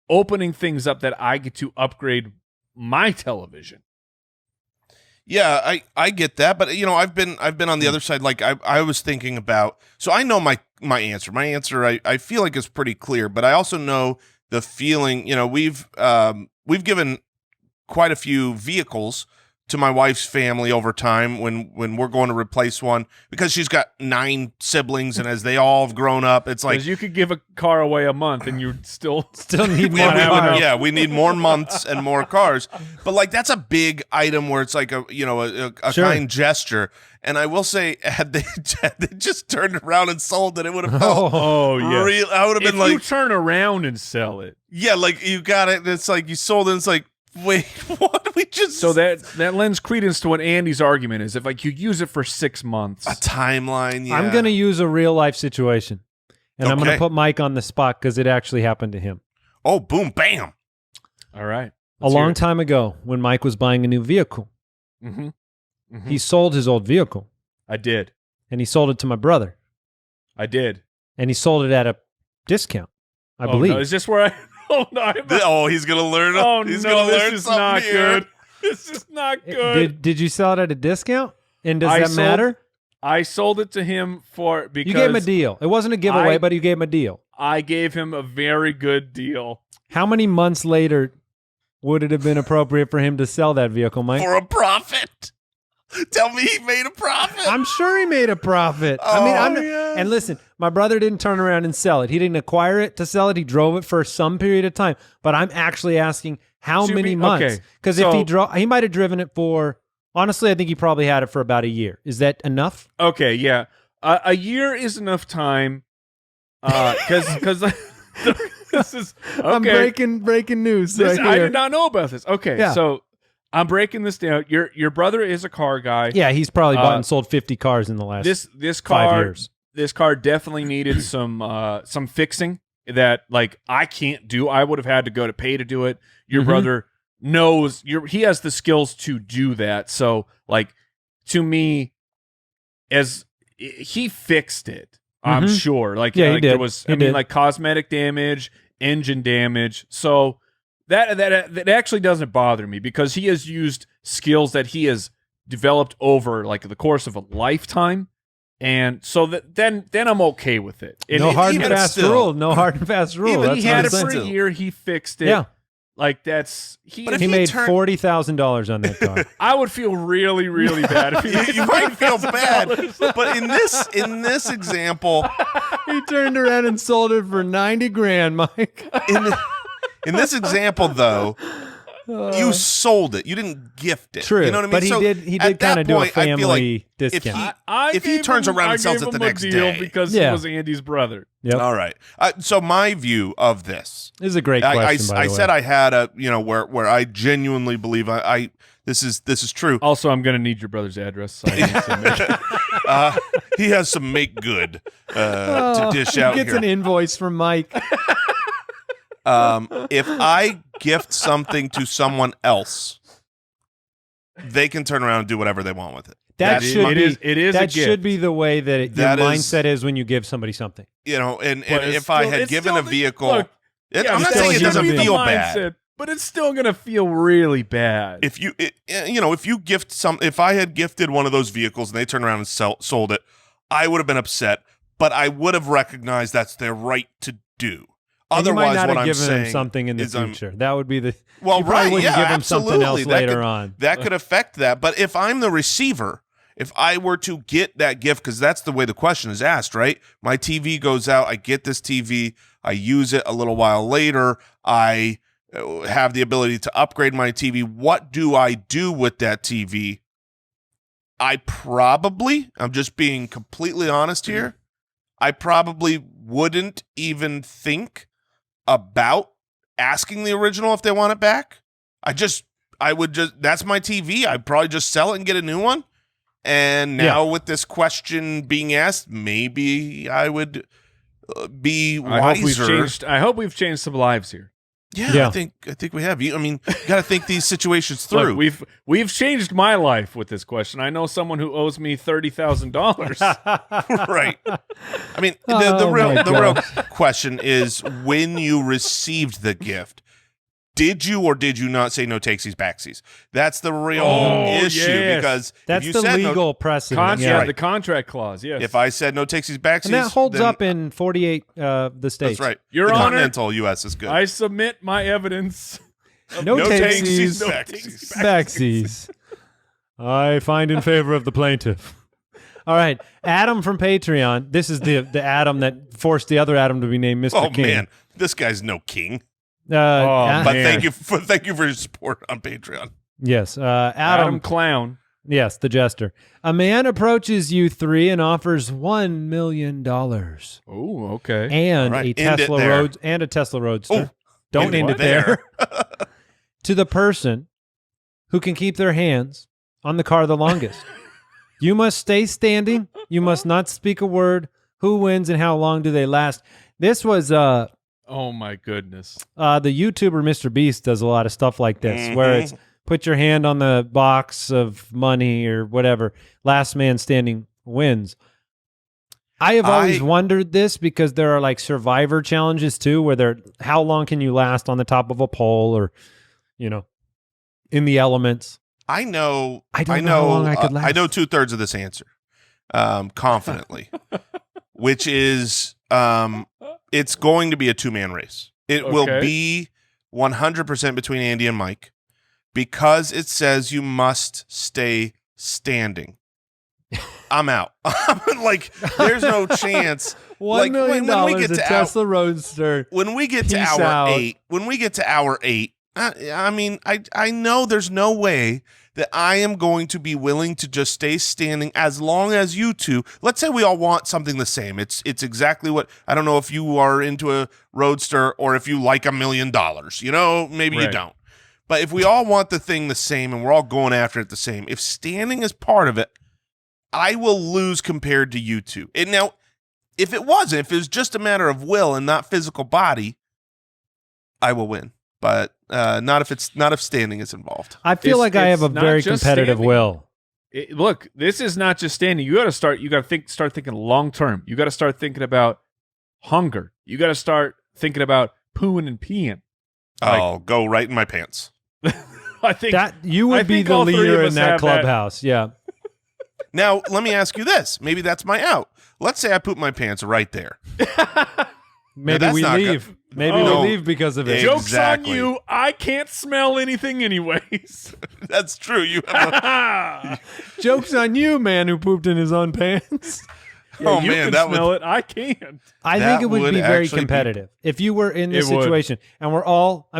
opening things up that I get to upgrade my television. Yeah, I get that, but I've been on the other side. Like I was thinking about, so I know my answer. My answer I feel like is pretty clear, but I also know the feeling. We've given quite a few vehicles to my wife's family over time when we're going to replace one, because she's got 9 siblings, and as they all have grown up, it's like you could give a car away a month and you still need more. We need more months and more cars. But like that's a big item where it's like a kind gesture. And I will say, had they just turned around and sold it, it would have felt real. I would have been like, you turn around and sell it. Yeah, like you got it. And it's like you sold it. And it's like, wait, what? We just so that lends credence to what Andy's argument is. If like you use it for 6 months, a timeline. Yeah. I'm going to use a real life situation, and I'm going to put Mike on the spot because it actually happened to him. Oh, boom, bam! All right. A long time ago, when Mike was buying a new vehicle, he sold his old vehicle. I did, and he sold it to my brother. I did, and he sold it at a discount. I believe. No, is this where I? Oh no! He's gonna learn. Oh he's no! Gonna this learn is not here. good. This is not good. Did you sell it at a discount? And does that matter? I sold it to him because you gave him a deal. It wasn't a giveaway, but you gave him a deal. I gave him a very good deal. How many months later would it have been appropriate for him to sell that vehicle, Mike? For a profit. Tell me he made a profit. I'm sure he made a profit. And listen, my brother didn't turn around and sell it. He didn't acquire it to sell it. He drove it for some period of time. But I'm actually asking how many months? Because if he might have driven it for, honestly, I think he probably had it for about a year. Is that enough? Okay, yeah. A year is enough time. Because this is okay. I'm breaking news right here. I did not know about this. Okay, yeah. So I'm breaking this down. Your brother is a car guy. Yeah, he's probably bought and sold 50 cars in the last this 5 years. This car definitely needed some fixing that like I can't do. I would have had to go to pay to do it. Your brother knows he has the skills to do that. So like to me, as he fixed it, I'm sure. Like he did. There was like cosmetic damage, engine damage. So that actually doesn't bother me because he has used skills that he has developed over like the course of a lifetime. And so then I'm okay with it. No hard and fast rule. No hard and fast rule. He had it for a year. He fixed it. Yeah. Like that's he made $40,000 on that car. I would feel really, really bad if he you might feel bad, but in this example, he turned around and sold it for $90,000, Mike. In this example, though, you sold it. You didn't gift it. True, you know what I mean. But he did kind of do a family discount. If he turns around and sells it the next day, because he was Andy's brother. Yep. All right. So my view of this is a great question. I said I had a where I genuinely believe this is true. Also, I'm going to need your brother's address. So he has some make good to dish out. He gets here. an invoice from Mike. If I gift something to someone else, they can turn around and do whatever they want with it. That should be the way that your mindset is when you give somebody something. And if I had given a vehicle, I'm not saying it doesn't feel bad, but it's still gonna feel really bad. If I had gifted one of those vehicles and they turned around and sold it, I would have been upset, but I would have recognized that's their right to do. Otherwise, you might not what have I'm given saying him something in the future. That would be the well, you probably wouldn't give him absolutely. something else later on. That could affect that. But if I'm the receiver, if I were to get that gift, because that's the way the question is asked, right? My TV goes out. I get this TV. I use it a little while later. I have the ability to upgrade my TV. What do I do with that TV? I'm just being completely honest here, I probably wouldn't even think about asking the original if they want it back. I would just, that's my TV. I'd probably just sell it and get a new one. And now with this question being asked, maybe I would be wiser. I hope we've changed some lives here. Yeah. I think we have. I mean, you got to think these situations through. Look, we've changed my life with this question. I know someone who owes me $30,000. Right. I mean, the real question is, when you received the gift, did you or did you not say no takesies backsies? That's the real issue because that's if you the said legal precedent. The contract clause. Yes. If I said no takesies backsies, and that holds up in 48 the states. That's right. Your the Honor, continental U.S. is good. I submit my evidence. No takesies backsies. I find in favor of the plaintiff. All right, Adam from Patreon. This is the Adam that forced the other Adam to be named Mr. King. Oh man, this guy's no king. But thank you for your support on Patreon. Yes, Adam Clown. Yes, the jester. A man approaches you three and offers $1 million. Oh, okay. And right. a Tesla Roadster. Don't end it there. To the person who can keep their hands on the car the longest. You must stay standing. You must not speak a word. Who wins and how long do they last? This was oh my goodness. The YouTuber Mr. Beast does a lot of stuff like this, where it's put your hand on the box of money or whatever. Last man standing wins. I have always wondered this because there are like survivor challenges too, where how long can you last on the top of a pole or, in the elements. I know how long I could last. I know 2/3 of this answer, confidently, which is it's going to be a 2-man race. It will be 100% between Andy and Mike because it says you must stay standing. I'm out. Like, there's no chance. $1 million when we get to Tesla Roadster. When we get to hour 8, I mean, I know there's no way that I am going to be willing to just stay standing as long as you two. Let's say we all want something the same. It's exactly what, I don't know if you are into a Roadster or if you like $1 million. Maybe you don't. But if we all want the thing the same and we're all going after it the same, if standing is part of it, I will lose compared to you two. And now, if it was just a matter of will and not physical body, I will win. But not if standing is involved. I feel like I have a very competitive will. Look, this is not just standing. You got to start thinking long term. You got to start thinking about hunger. You got to start thinking about pooing and peeing. Go right in my pants. I think that you would be the leader in that clubhouse. Yeah. Now, let me ask you this. Maybe that's my out. Let's say I poop my pants right there. Maybe we leave. Maybe we leave because of it. Joke's on you. I can't smell anything anyways. That's true. You have Joke's on you, man who pooped in his own pants. Yeah, you can smell it. I can't. I think it would be very competitive if you were in this situation. And we're all,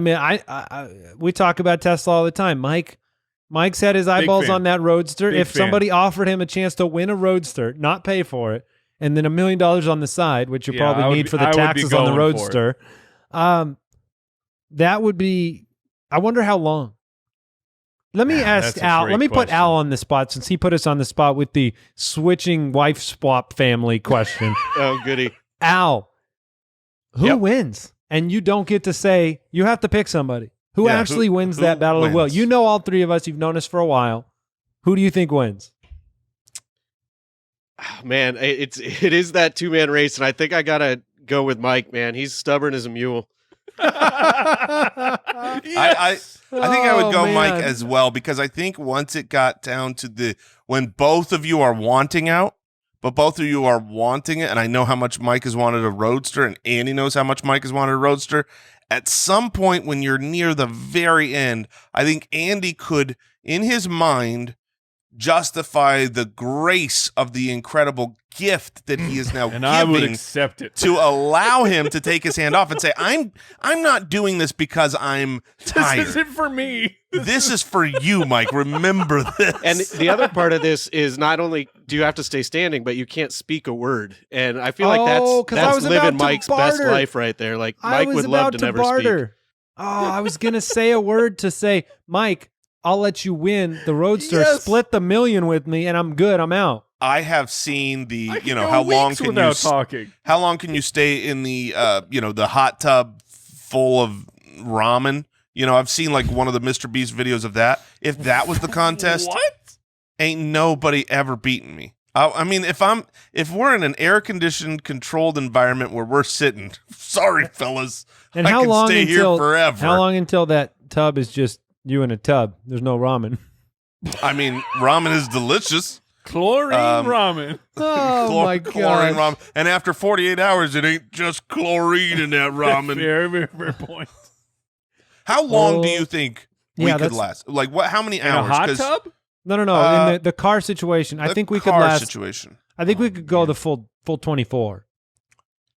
we talk about Tesla all the time. Mike's had his eyeballs on that Roadster. If somebody offered him a chance to win a Roadster, not pay for it, and then $1 million on the side, which you probably need for the taxes on the Roadster, that would be, I wonder how long. Let me ask Al. Let me put Al on the spot since he put us on the spot with the switching wife swap family question. Oh, goody. Al, who wins? And you don't get to say, you have to pick somebody. Who actually wins that battle of will? You know all three of us. You've known us for a while. Who do you think wins? Oh, man, it is that 2-man race, and I think I got to go with Mike, man. He's stubborn as a mule. I think I would go Mike as well, because I think once it got down to when both of you are wanting out, but both of you are wanting it, and I know how much Mike has wanted a Roadster, and Andy knows how much Mike has wanted a Roadster. At some point when you're near the very end, I think Andy could, in his mind, justify the grace of the incredible gift that he is now and giving, I would accept it, to allow him to take his hand off and say, I'm not doing this because I'm tired. This isn't for me. This is for you, Mike. Remember this. And the other part of this is not only do you have to stay standing, but you can't speak a word. And I feel like that's living Mike's best life right there. Like, Mike would love to never speak. I was going to say a word to say, Mike, I'll let you win the Roadster. Yes. Split the $1 million with me, and I'm good. I'm out. I have seen the, I can you know, go how long weeks can without you talking? how long can you stay in the, you know, the hot tub full of ramen? You know, I've seen like one of the Mr. Beast videos of that. If that was the contest, What? ain't nobody ever beaten me. I mean, if we're in an air-conditioned, controlled environment where we're sitting, sorry, fellas, And I how can long stay until here forever. How long until that tub is just you in a tub? There's no ramen. I mean, ramen is delicious. Chlorine ramen. Oh my Chlorine god! ramen. And after 48 hours, it ain't just chlorine in that ramen. Very, very, very point. How long do you think we yeah, could that's- last? Like, what? How many In a hours? hot 'Cause tub? No. In the car situation, I the think we could car last. situation. I think we could go the full 24.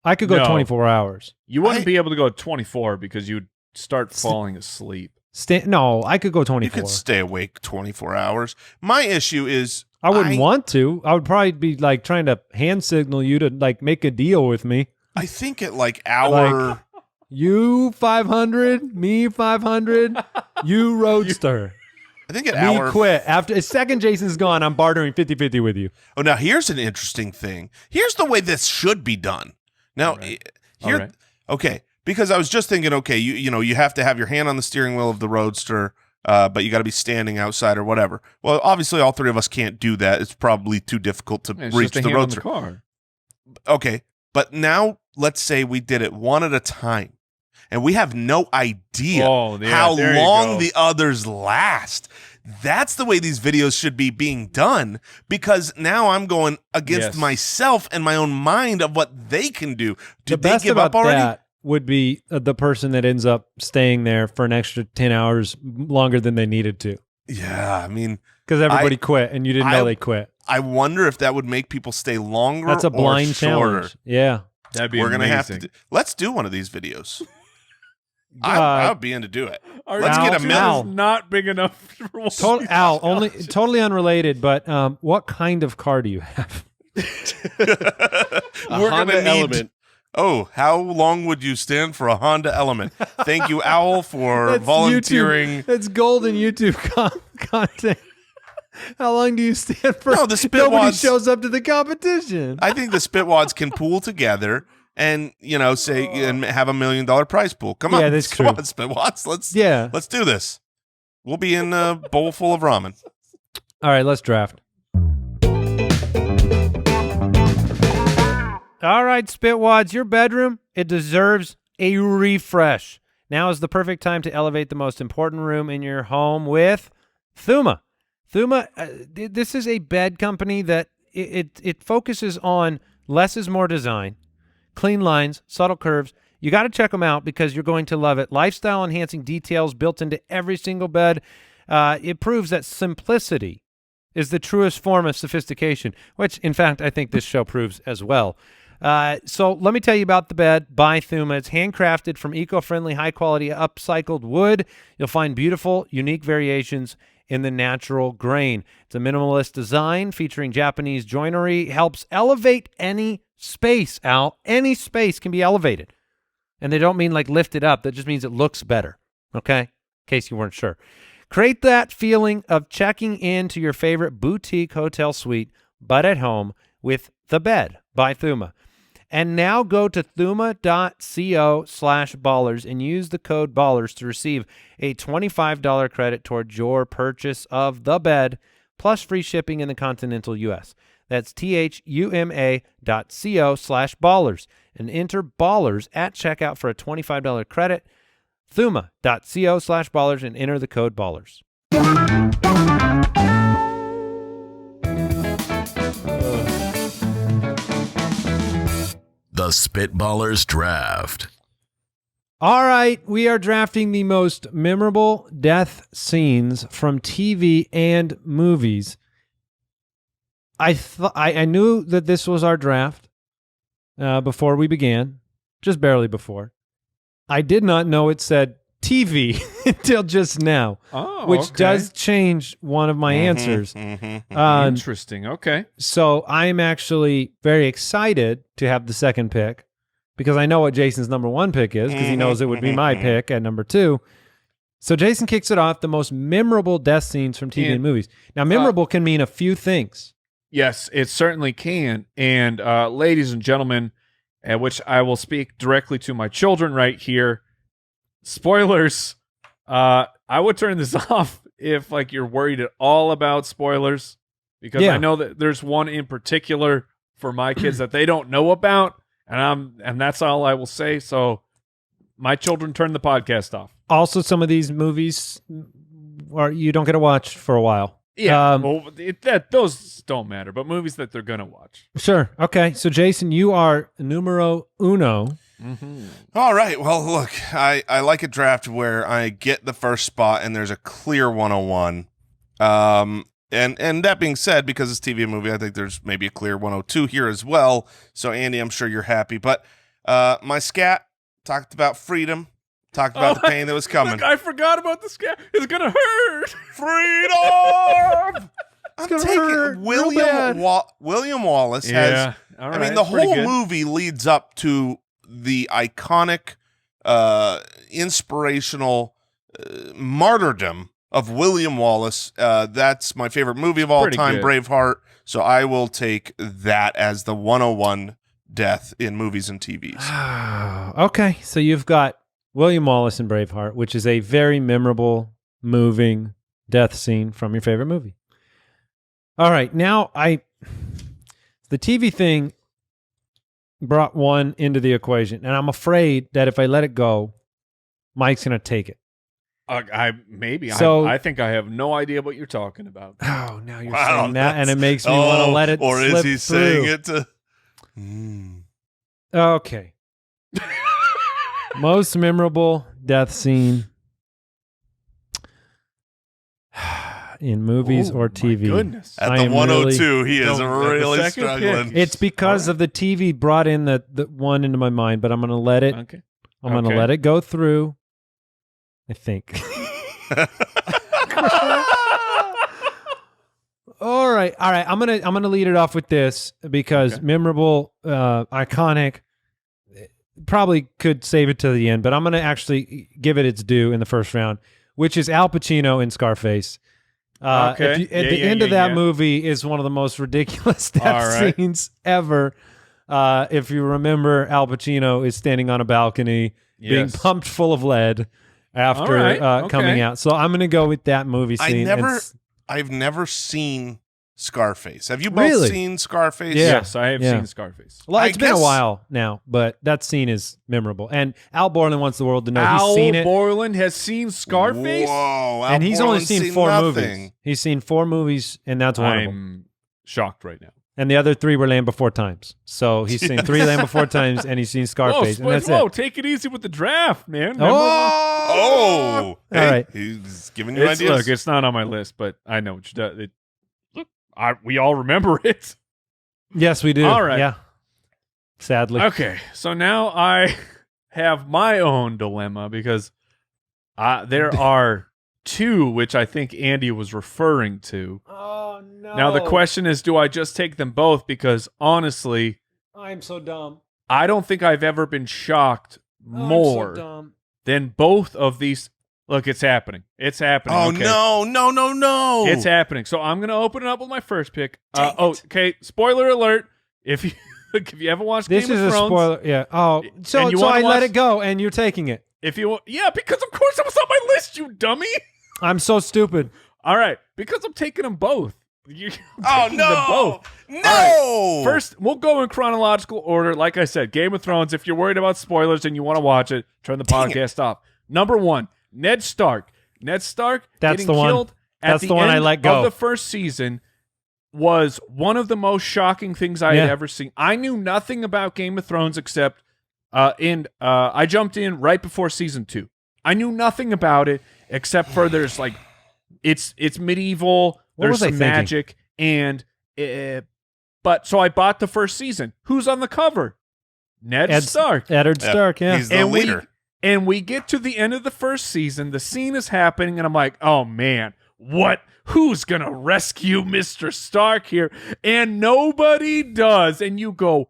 I could go No. 24 hours. You wouldn't I- be able to go 24 because you'd start falling asleep. No, I could go You 24. could stay awake 24 hours. My issue is I wouldn't want to. I would probably be like trying to hand signal you to like make a deal with me. I think at like hour. You 500, me 500, you Roadster. I think at Me hour. quit. After a second Jason's gone, I'm bartering 50-50 with you. Oh, now here's an interesting thing. Here's the way this should be done. Now, All right. here, All right. okay, because I was just thinking, okay, you know, you have to have your hand on the steering wheel of the Roadster, but you got to be standing outside or whatever. Well, obviously, all three of us can't do that. It's probably too difficult to It's reach just a the hand on Roadster. the car. Okay, but now let's say we did it one at a time, and we have no idea Oh, yeah, how there you long go. the others last. That's the way these videos should be being done, because now I'm going against Yes. myself and my own mind of what they can do. The Did they best give about up already? that would be the person that ends up staying there for an extra 10 hours longer than they needed to. Yeah, I mean, Because everybody quit and you didn't know they quit. I wonder if that would make people stay longer. That's a or blind shorter. challenge. Yeah. That'd be We're amazing. gonna have to. Let's do one of these videos. Uh, I would be into do it. Our Let's get a YouTube Al. is not big enough for one of these Al, challenges. totally unrelated, but what kind of car do you have? A Honda Element. Oh, how long would you stand for a Honda Element? Thank you, Owl, for volunteering. That's golden YouTube content. How long do you stand for? No, the Nobody Spitwads. shows up to the competition. I think the Spitwads can pool together and say and have $1 million prize pool. Come on, Yeah, that's come true. on, Spitwads. Yeah. Let's do this. We'll be in a bowl full of ramen. All right, let's draft. All right, Spitwads, your bedroom, it deserves a refresh. Now is the perfect time to elevate the most important room in your home with Thuma. Thuma, this is a bed company that it focuses on less is more design, clean lines, subtle curves. You got to check them out because you're going to love it. Lifestyle-enhancing details built into every single bed. It proves that simplicity is the truest form of sophistication, which, in fact, I think this show proves as well. So let me tell you about the bed by Thuma. It's handcrafted from eco-friendly, high-quality, upcycled wood. You'll find beautiful, unique variations in the natural grain. It's a minimalist design featuring Japanese joinery. Helps elevate any space, Al. Any space can be elevated. And they don't mean like lifted up. That just means it looks better, okay? In case you weren't sure. Create that feeling of checking into your favorite boutique hotel suite, but at home with the bed by Thuma. And now go to thuma.co/ballers and use the code BALLERS to receive a $25 credit towards your purchase of the bed, plus free shipping in the continental U.S. That's thuma.co/ballers and enter BALLERS at checkout for a $25 credit. Thuma.co/ballers and enter the code BALLERS. The Spitballers Draft. All right, we are drafting the most memorable death scenes from TV and movies. I knew that this was our draft before we began, just barely before. I did not know it said TV until just now, which okay. does change one of my answers. Interesting. Okay. So I'm actually very excited to have the second pick because I know what Jason's number 1 pick is because he knows it would be my pick at number 2. So Jason kicks it off, the most memorable death scenes from TV and movies. Now, memorable can mean a few things. Yes, it certainly can. And ladies and gentlemen, at which I will speak directly to my children right here, spoilers. I would turn this off if like you're worried at all about spoilers, because I know that there's one in particular for my kids that they don't know about, and that's all I will say. So my children turn the podcast off. Also, some of these movies you don't get to watch for a while. Yeah, those don't matter, but movies that they're going to watch. Sure. Okay. So, Jason, you are numero uno. Mm-hmm. All right. Well, look, I like a draft where I get the first spot and there's a clear 101. And that being said, because it's TV and movie, I think there's maybe a clear 102 here as well. So, Andy, I'm sure you're happy. But my scat talked about freedom. Talked about the pain that was coming. Look, I forgot about the scat. It's gonna hurt. Freedom. I'm taking William Wallace has. All right, I mean, the whole movie leads up to the iconic, inspirational martyrdom of William Wallace. That's my favorite movie of all time, Braveheart. So I will take that as the 101 death in movies and TVs. Okay, so you've got William Wallace in Braveheart, which is a very memorable, moving death scene from your favorite movie. All right, now the TV thing brought one into the equation, and I'm afraid that if I let it go, Mike's going to take it. I think I have no idea what you're talking about. Oh, now you're saying that, and it makes me want to let it or slip is he through. saying it to... Okay. Most memorable death scene in movies or TV. My goodness. At the 102, he is really second struggling. pick. It's because of the TV brought in the one into my mind, but I'm going to let it. Okay. I'm going to let it go through. I think. All right. I'm gonna lead it off with this because memorable, iconic. Probably could save it to the end, but I'm gonna actually give it its due in the first round, which is Al Pacino in Scarface. At the end of that movie is one of the most ridiculous death scenes ever. If you remember, Al Pacino is standing on a balcony being pumped full of lead after coming out. So I'm going to go with that movie scene. I've never seen Scarface. Have you both seen Scarface? Yeah. Yes, I have seen Scarface. Well, it's been a while now, but that scene is memorable. And Al Borland wants the world to know he's seen it. Al Borland has seen Scarface? Whoa. And he's only seen 4 nothing. movies. He's seen 4 movies, and that's one of them. I'm shocked right now. And the other 3 were Land Before Times. So he's seen 3 Land Before Times, and he's seen Scarface. And that's it. Take it easy with the draft, man. Oh! Hey, all right. He's giving you ideas. Look, it's not on my list, but I know what you do. We all remember it. Yes, we do. All right. Yeah. Sadly. Okay, so now I have my own dilemma because there are 2 which I think Andy was referring to. Oh, no. Now the question is, do I just take them both? Because honestly, I'm so dumb. I don't think I've ever been shocked more than both of these. Look, it's happening. It's happening. Oh, okay. No. It's happening. So I'm going to open it up with my first pick. Okay. Spoiler alert. If you haven't watched Game of Thrones. This is a spoiler. Yeah. Oh, so I let it go and you're taking it. If you because of course it was on my list, you dummy. I'm so stupid. All right. Because I'm taking them both. Them both. No. Right. First, we'll go in chronological order. Like I said, Game of Thrones. If you're worried about spoilers and you want to watch it, turn the podcast off. Number 1. Ned Stark. Ned Stark getting killed at the end I let go of the first season was one of the most shocking things I had ever seen. I knew nothing about Game of Thrones except I jumped in right before season 2. I knew nothing about it except for there's like it's medieval, there's some magic, and but so I bought the first season. Who's on the cover? Ned Stark. Eddard Stark, yeah. He's the leader. And we get to the end of the first season, the scene is happening, and I'm like, oh man, what? Who's going to rescue Mr. Stark here? And nobody does. And you go,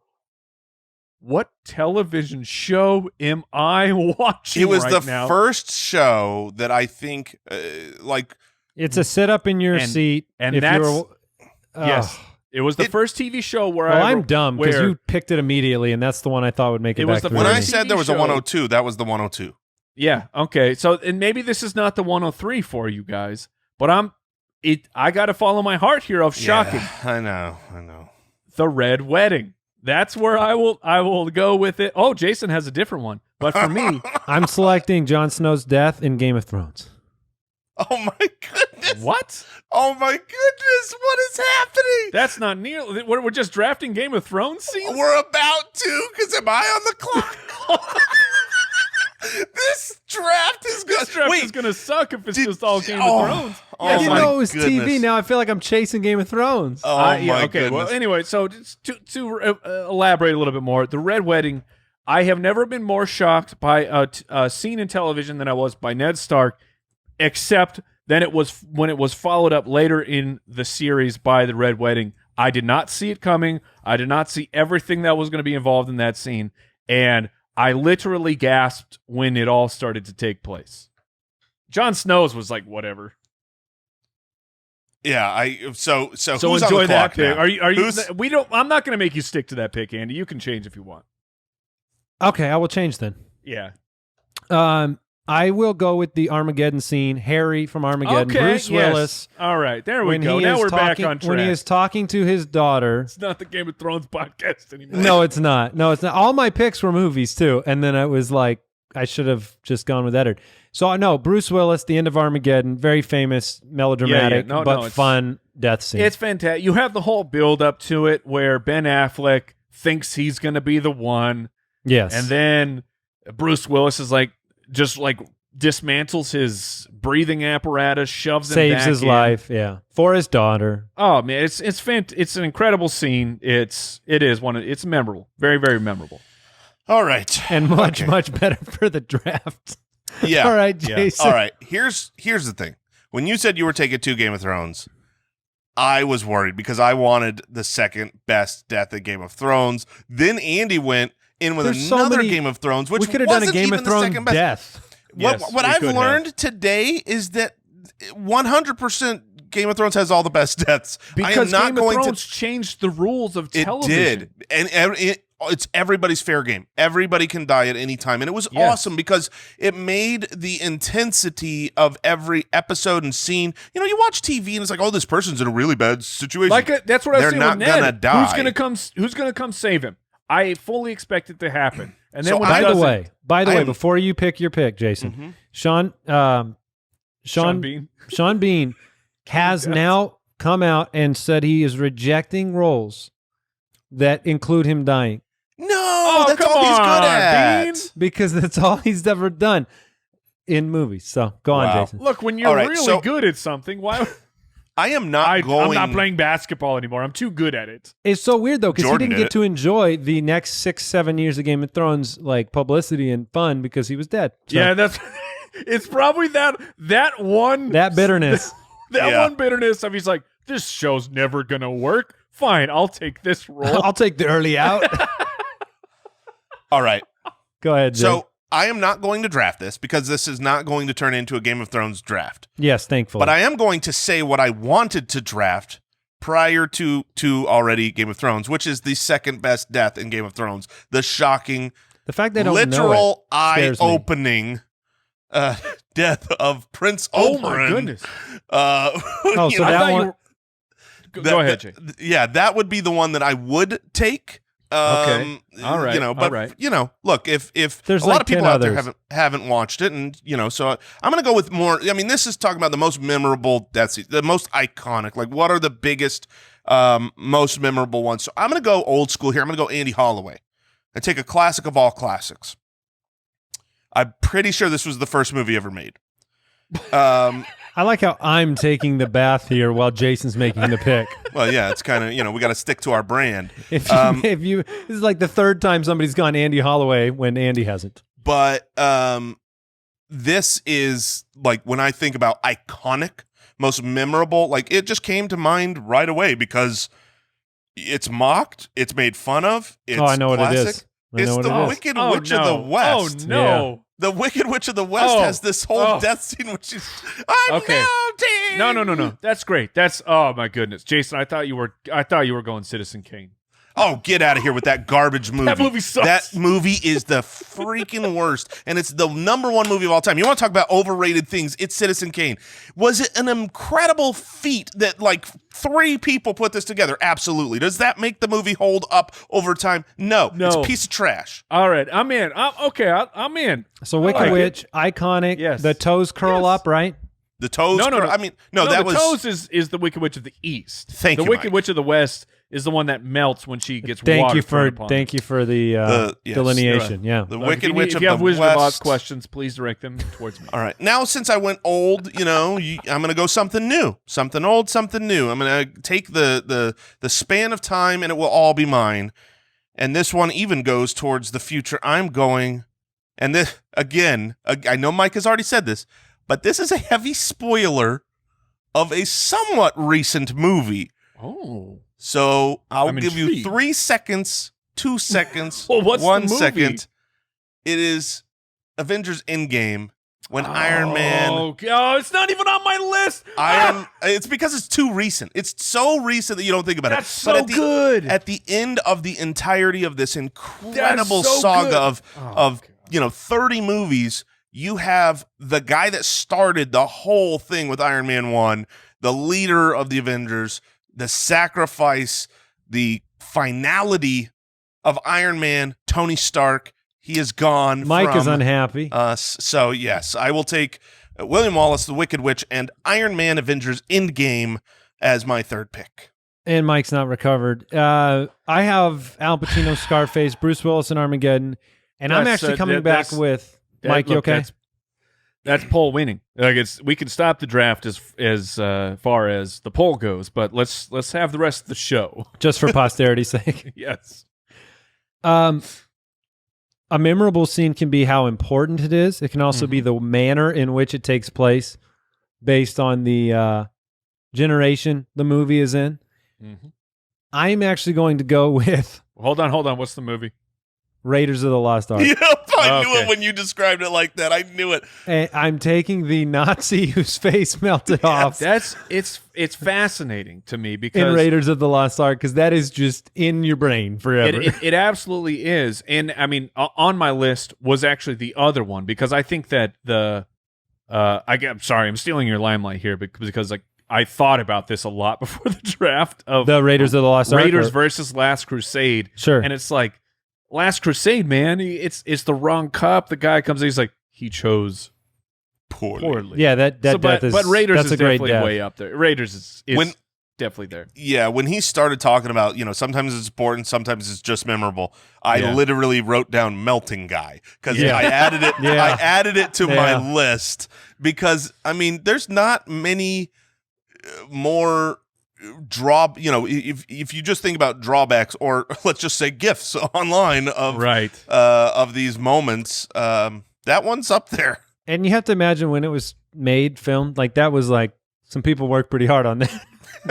what television show am I watching? It was right the now? first show that I think, It's a sit up in your seat, and if that's you're, yes. It was the first TV show where I'm dumb because you picked it immediately, and that's the one I thought would make it. It was back the through. when first I said TV there was a show. 102, that was the 102. Yeah. Okay. So, and maybe this is not the 103 for you guys, but I got to follow my heart here of shocking. Yeah, I know. The Red Wedding. That's where I will go with it. Oh, Jason has a different one, but for me, I'm selecting Jon Snow's death in Game of Thrones. Oh my goodness! what? Oh my goodness! What is happening? That's not near. We're just drafting Game of Thrones scenes. We're about to, because am I on the clock? This draft is good. This draft is gonna suck if it's just all Game of Thrones. Oh, I didn't my know it was TV. goodness. Now I feel like I'm chasing Game of Thrones. Oh my okay. goodness. Well, anyway, so just to elaborate a little bit more, the Red Wedding. I have never been more shocked by a scene in television than I was by Ned Stark, except then it was when it was followed up later in the series by the Red Wedding. I did not see it coming. I did not see everything that was going to be involved in that scene, and I literally gasped when it all started to take place. Jon Snow's was like whatever. Yeah, so who's So on enjoy the that clock pick. now? Are you? Who's- We don't. I'm not going to make you stick to that pick, Andy. You can change if you want. Okay, I will change then. Yeah. I will go with the Armageddon scene. Harry from Armageddon, Okay. Bruce yes. Willis. All right. There we When go. he Now is we're back talking- on track. When he is talking to his daughter. It's not the Game of Thrones podcast anymore. No, it's not. No, it's not. All my picks were movies too, and then I was like, I should have just gone with Eddard. So I know Bruce Willis, the end of Armageddon, very famous, melodramatic, No, but it's fun death scene. It's fantastic. You have the whole build up to it where Ben Affleck thinks he's going to be the one, yes, and then Bruce Willis is just dismantles his breathing apparatus, shoves him saves back his in. life. Yeah, for his daughter. Oh man, it's an incredible scene. It's memorable, very very memorable. All right, And much better for the draft. yeah. All right, Jason. All right. Here's the thing. When you said you were taking 2 Game of Thrones, I was worried because I wanted the second best death in Game of Thrones. Then Andy went in with There's so another many- Game of Thrones, which we could have done a wasn't Game even of the Thrones second best. death. What Yes, what we I've could have. learned today is that 100% Game of Thrones has all the best deaths. I am Because not Game of going Thrones to. changed the rules of It television. did, and it's everybody's fair game. Everybody can die at any time, and it was Yes. awesome because it made the intensity of every episode and scene. You know, you watch TV and it's like, oh, this person's in a really bad situation. That's what I was They're saying not with Ned. gonna die. Who's gonna come save him? I fully expect it to happen. And then So when I- it By the doesn't- way, before you pick your pick, Jason, Mhm. Sean Bean. Sean Bean has now come out and said he is rejecting roles that include him dying No, that's all he's good at. Bean. because that's all he's ever done in movies. So go on, Wow. Jason. Look, when you're All right, really so- good at something, why? I am not I'm going. not playing basketball anymore. I'm too good at it. It's so weird though because he Jordan didn't did get it. to enjoy the next 6-7 years of Game of Thrones like publicity and fun because he was dead. So Yeah, that's. It's probably that one that bitterness. Yeah. one bitterness of he's like, this show's never gonna work. Fine, I'll take this role. I'll take the early out. All right. Go ahead, Jay. So I am not going to draft this because this is not going to turn into a Game of Thrones draft. yes, thankfully. But I am going to say what I wanted to draft prior to already Game of Thrones, which is the second best death in Game of Thrones. The shocking, the fact they don't know literal it scares me. eye-opening death of Prince Oh Oberyn. my goodness! Oh, you so know, that thought you one. were- Go ahead, Jay. Yeah, that would be the one that I would take. Okay. All right. You know, but All right. you know, look, if There's a lot like of people 10 out there others. haven't watched it, and you know, so I'm gonna go with more. I mean, this is talking about the most memorable death scene, the most iconic. Like, what are the biggest, most memorable ones? So I'm gonna go old school here. I'm gonna go Andy Holloway and take a classic of all classics. I'm pretty sure this was the first movie ever made. I like how I'm taking the bath here while Jason's making the pick. Well, yeah, it's kind of, you know, we got to stick to our brand. This is like the third time somebody's gone Andy Holloway when Andy hasn't. But this is like when I think about iconic, most memorable, like it just came to mind right away because it's mocked, it's made fun of. It's Oh, I know what it classic. is. It's the Wicked Witch of the West. Oh, no. Yeah. The Wicked Witch of the West has this whole death scene, which is Okay. No. That's great. That's oh my goodness, Jason. I thought you were going Citizen Kane. Oh, get out of here with that garbage movie. That movie sucks. That movie is the freaking worst, and it's the #1 movie of all time. You want to talk about overrated things? It's Citizen Kane. Was it an incredible feat that like 3 people put this together? Absolutely. Does that make the movie hold up over time? No. It's a piece of trash. All right, I'm in. I'm in. So Wicked Witch, iconic. Yes. The toes curl up, right? The toes. No. I mean, no, that the was toes is the Wicked Witch of the East. Thank the you, Wicked Mike. Witch of the West is the one that melts when she gets Thank water you thrown upon her. the yes, delineation. Yeah. The Wicked Witch If of you have the Wizard of Oz West. questions, please direct them towards me. All right. Now, since I went old, I'm going to go something new. Something old, something new. I'm going to take the span of time, and it will all be mine. And this one even goes towards the future. I'm going, and this, again, I know Mike has already said this, but this is a heavy spoiler of a somewhat recent movie. Oh. So I'll I'm give you intrigued. 3 seconds, 2 seconds, Well, what's the 1 movie? second. It is Avengers Endgame when Iron Man. Oh, it's not even on my list. It's because it's too recent. It's so recent that you don't think about That's it. so But good. At the end of the entirety of this incredible That's so saga good. of 30 movies, you have the guy that started the whole thing with Iron Man 1, the leader of the Avengers, the sacrifice, the finality of Iron Man, Tony Stark. He is gone. Mike is unhappy. So, yes, I will take William Wallace, the Wicked Witch, and Iron Man Avengers Endgame as my third pick. And Mike's not recovered. I have Al Pacino, Scarface, Bruce Willis, and Armageddon. And I'm That's, actually coming back with Mike. You okay? That's poll winning. Like we can stop the draft as far as the poll goes, but let's have the rest of the show. Just for posterity's sake. Yes. A memorable scene can be how important it is. It can also be the manner in which it takes place based on the generation the movie is in. Mm-hmm. I'm actually going to go with Hold on. What's the movie? Raiders of the Lost Ark. Yep, I knew Okay. it when you described it like that. I knew it. And I'm taking the Nazi whose face melted off It's fascinating to me in because Raiders of the Lost Ark because that is just in your brain forever. it absolutely is. And I mean, on my list was actually the other one because I think that I'm sorry, I'm stealing your limelight here because like I thought about this a lot before the draft of The Raiders of the Lost Ark? Raiders versus Last Crusade. Sure. And it's like Last Crusade, man. It's the wrong cup. The guy comes in, he's like, he chose poorly. Yeah, that So, death is but Raiders that's is a great definitely death. way up there. Raiders is When- definitely there. Yeah, when he started talking about, sometimes it's important, sometimes it's just memorable, I literally wrote down melting guy because Yeah. I added it. Yeah. I added it to my Yeah. list because I mean, there's not many more if you just think about drawbacks or let's just say gifts online of these moments, that one's up there. And you have to imagine when it was made, filmed, like that was like some people worked pretty hard on that.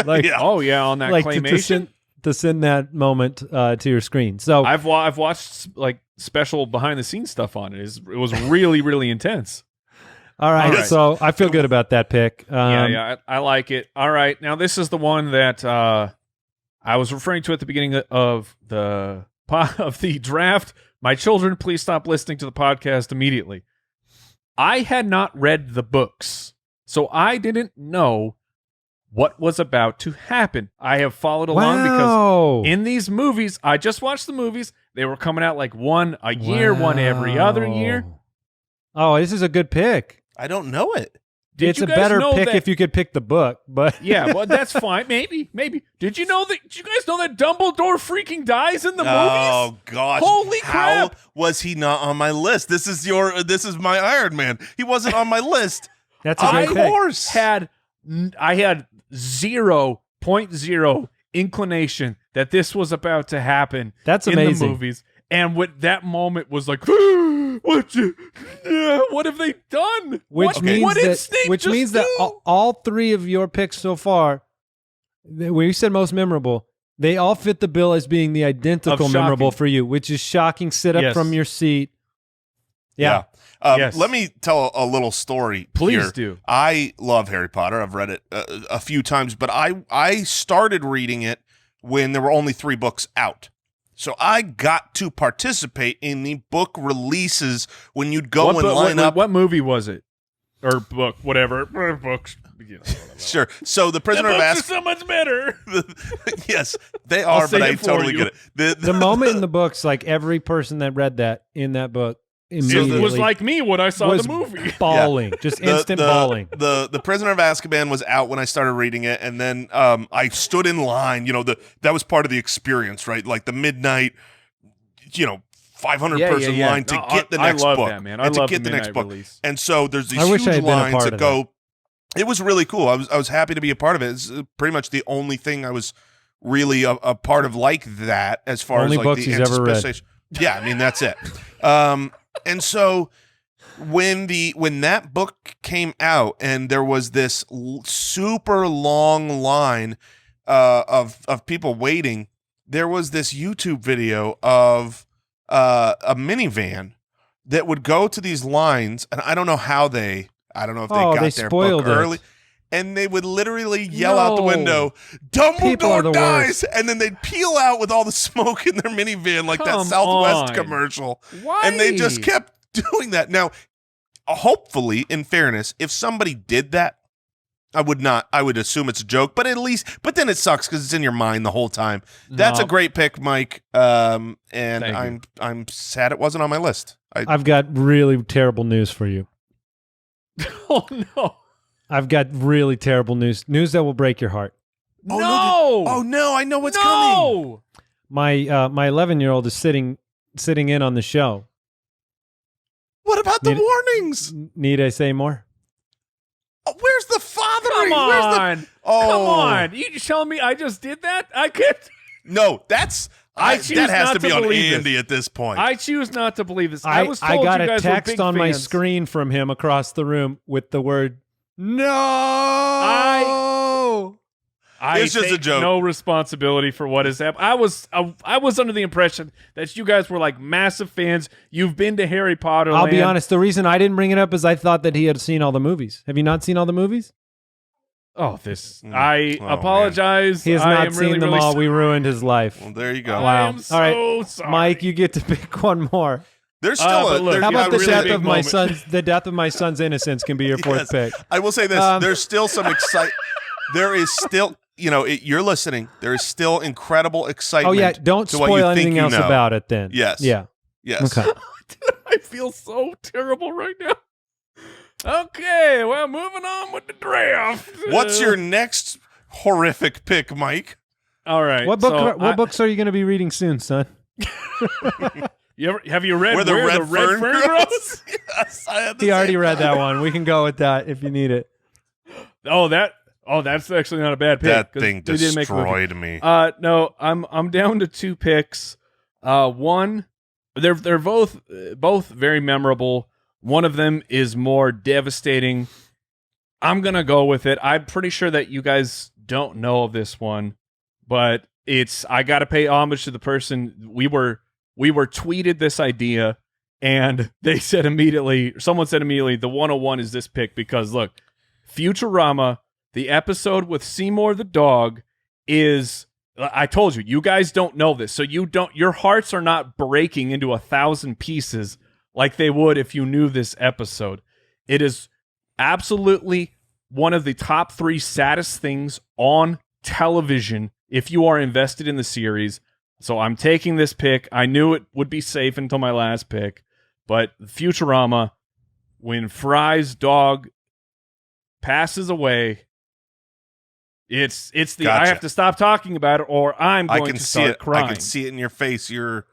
Like, Yeah. Oh yeah, on that like claymation. to send that moment to your screen. So I've watched like special behind the scenes stuff on it. It was really really intense. all right, All right. so I feel good about that pick. I like it. All right, now this is the one that I was referring to at the beginning of the draft. My children, please stop listening to the podcast immediately. I had not read the books, so I didn't know what was about to happen. I have followed along because in these movies, I just watched the movies. They were coming out like one a year, one every other year. Oh, this is a good pick. I don't know it. Did It's you a guys better know pick that- if you could pick the book, but Yeah, well, that's fine. Maybe. Did you guys know that Dumbledore freaking dies in the movies? Oh gosh! Holy How crap! was he not on my list? This is my Iron Man. He wasn't on my list. that's a great Of pick. course. I had 0.0 inclination that this was about to happen. That's in amazing. the movies, and what that moment was like. What have they done? Which means what did that Snape which just means that do? all three of your picks so far, when you said most memorable, They all fit the bill as being the identical Of memorable shocking. for you, which is shocking. Sit up Yes. from your seat. Yeah. Yes. Let me tell a little story. Please here. do. I love Harry Potter. I've read it a few times, but I started reading it when there were only 3 books out. So I got to participate in the book releases when you'd go line up. What movie was it? Or book, whatever. Books. Sure. So the Prisoner of books are Azkaban. so much better. Yes, they are, but save I it for totally you. get it. The moment in the books, like every person that read that in that book immediately It was like me when I saw was the movie. bawling, just instant bawling. The Prisoner of Azkaban was out when I started reading it, and then I stood in line. That was part of the experience, right? Like the midnight, 500 person line to get the next I love book. that, man. And to love get the next book. release. And so there's these I wish I huge had been a lines part that of go. It was really cool. I was happy to be a part of it. It's pretty much the only thing I was really a part of like that, as far Only as like books the he's ever read. anticipation. Yeah, I mean that's it. And so when that book came out and there was this super long line of people waiting, there was this YouTube video of a minivan that would go to these lines, and I don't know if they got they their spoiled book it. early. And they would literally yell out the No. window, People are "Dumbledore the dies!" worst. And then they'd peel out with all the smoke in their minivan like that Come Southwest on. commercial. Why? And they just kept doing that. Now, hopefully, in fairness, if somebody did that, I would assume it's a joke, but then it sucks because it's in your mind the whole time. That's a No. great pick, Mike. And Thank you. I'm sad it wasn't on my list. I've got really terrible news for you. Oh no. I've got really terrible news that will break your heart. Oh no, I know what's coming. No. My 11-year-old is sitting in on the show. What about the Need- warnings? Need I say more? Oh, where's the fathering? Come Where's the on. Oh. Come on. You just telling me I just did that? I can't. No, that has choose not to be to on believe Andy this. at this point. I choose not to believe this. I was told I got you a guys were text big on my fans. screen from him across the room with the word "No." I It's just a take joke. No responsibility for what has happened. I was under the impression that you guys were like massive fans. You've been to Harry Potter. I'll be honest. The reason I didn't bring it up is I thought that he had seen all the movies. Have you not seen all the movies? Oh, I Oh, apologize. He has I not am seen really, them really all. sorry. We ruined his life. Well, there you go. Wow. I am so All right, sorry. Mike, you get to pick one more. There's still but look, How about the really death big of my moment. son's? The death of my son's innocence can be your fourth Yes. pick. I will say this. There's still some There is still, you're listening. There is still incredible excitement. Oh yeah, don't to what you spoil think anything you else know. about it. Then Yes. yeah, Yes. okay. I feel so terrible right now. Okay, well, moving on with the draft. What's your next horrific pick, Mike? All right. What book? so What books are you going to be reading soon, son? Have you read Where the red fern grows? grows? Yes, I had the He already same- read that one. We can go with that if you need it. That's actually not a bad pick. That 'cause thing they did make a movie. destroyed me. No, I'm down to 2 picks. One, they're both very memorable. One of them is more devastating. I'm gonna go with it. I'm pretty sure that you guys don't know of this one, but I got to pay homage to the person we were tweeted this idea, and they said immediately. Someone said immediately, the 101 is this pick because look, Futurama, the episode with Seymour the dog is. I told you, you guys don't know this, so your hearts are not breaking into 1,000 pieces like they would if you knew this episode. It is absolutely one of the top 3 saddest things on television if you are invested in the series. So I'm taking this pick. I knew it would be safe until my last pick, but Futurama, when Fry's dog passes away, it's the Gotcha. I have to stop talking about it or I'm I going can to see start it. crying. I can see it in your face. You're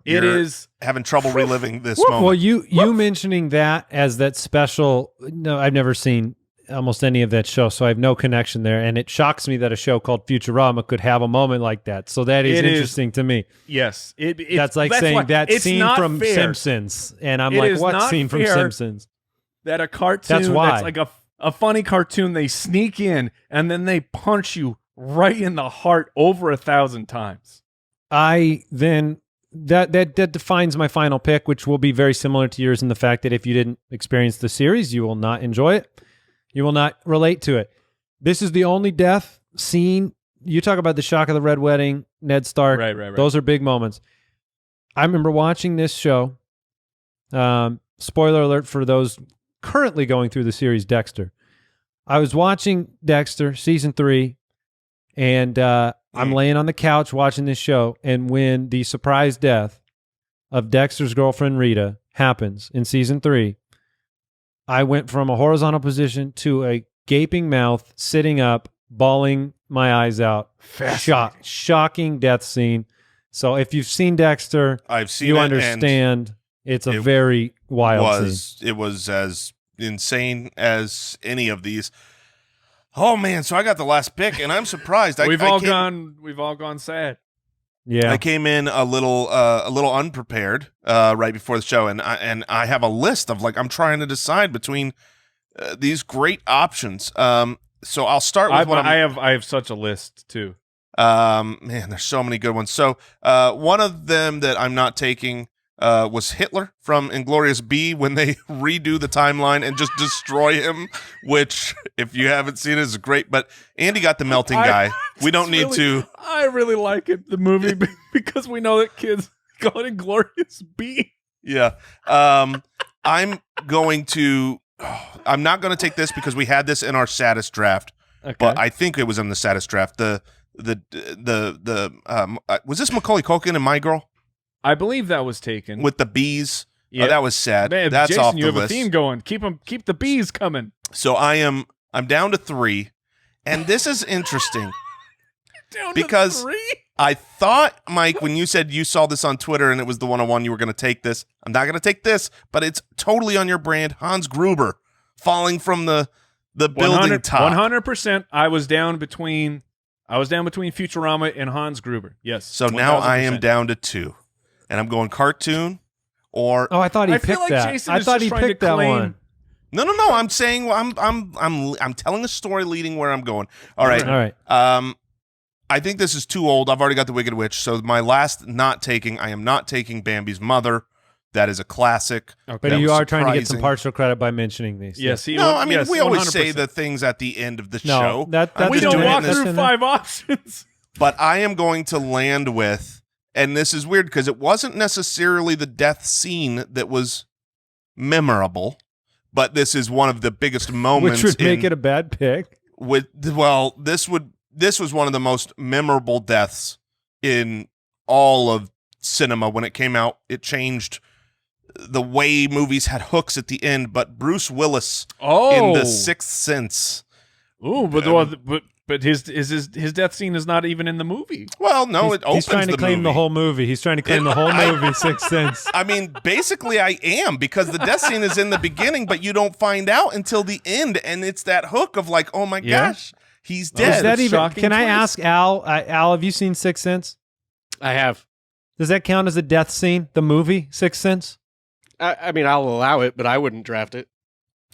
It is having trouble reliving this moment. Well, you mentioning that as that special. No, I've never seen almost any of that show, so I have no connection there. And it shocks me that a show called Futurama could have a moment like that. So that is It is- interesting to me. yes. That's like saying why- that it's scene not from fair Simpsons, and I'm It like, is what not scene from fair. Simpsons? that a cartoon That's why. that's like a funny cartoon, they sneak in and then they punch you right in the heart over 1,000 times. That defines my final pick, which will be very similar to yours in the fact that if you didn't experience the series, you will not enjoy it. You will not relate to it. This is the only death scene. You talk about the shock of the Red Wedding, Ned Stark. Right. Those are big moments. I remember watching this show. Spoiler alert for those currently going through the series Dexter. I was watching Dexter season 3, and I'm laying on the couch watching this show, and when the surprise death of Dexter's girlfriend Rita happens in season 3, I went from a horizontal position to a gaping mouth, sitting up, bawling my eyes out. Shocking death scene. So if you've seen Dexter, I've seen you it, understand it's a very wild scene. It was as insane as any of these. Oh man, so I got the last pick, and I'm surprised. We've all gone sad. Yeah, I came in a little unprepared right before the show, and I have a list of I'm trying to decide between these great options. So I'll start with I have such a list too. Man, there's so many good ones. So one of them that I'm not taking was Hitler from Inglourious B when they redo the timeline and just destroy him, which, if you haven't seen it, is great. But Andy got the melting guy. We don't need to. I really like it, the movie, because we know that kids go to Inglourious B. Yeah. I'm not going to take this because we had this in our saddest draft, but I think it was in the saddest draft. Was this Macaulay Culkin and My Girl? I believe that was taken with the bees. Yeah, that was sad. Man, that's Jason, off the you have list. a theme going. Keep the bees coming. So I'm down to 3, and this is interesting because I thought, Mike, when you said you saw this on Twitter and it was the 101, you were going to take this. I'm not going to take this, but it's totally on your brand. Hans Gruber falling from the building top. 100%. I was down between Futurama and Hans Gruber. Yes. So 1000%. Now I am down to 2. And I'm going cartoon or I thought he picked that. Jason I thought he picked that one. No. I'm saying I'm telling a story leading where I'm going. All right. I think this is too old. I've already got the Wicked Witch. So my last I am not taking Bambi's mother. That is a classic. Okay. But you are trying to get some partial credit by mentioning these. Yes. We always say the things at the end of the show. We don't walk through 5 options. But I am going to land with, and this is weird because it wasn't necessarily the death scene that was memorable, but this is one of the biggest moments. Which would make it a bad pick. This was one of the most memorable deaths in all of cinema when it came out. It changed the way movies had hooks at the end, but Bruce Willis in The Sixth Sense. Ooh, but his death scene is not even in the movie. Well, no, it opens the movie. He's trying to claim the whole movie. He's trying to claim the whole movie, Sixth Sense. I mean, basically I am, because the death scene is in the beginning, but you don't find out until the end, and it's that hook of oh my gosh, he's dead. Is that even? Can I ask Al? Al, have you seen Sixth Sense? I have. Does that count as a death scene? The movie Sixth Sense? I mean, I'll allow it, but I wouldn't draft it.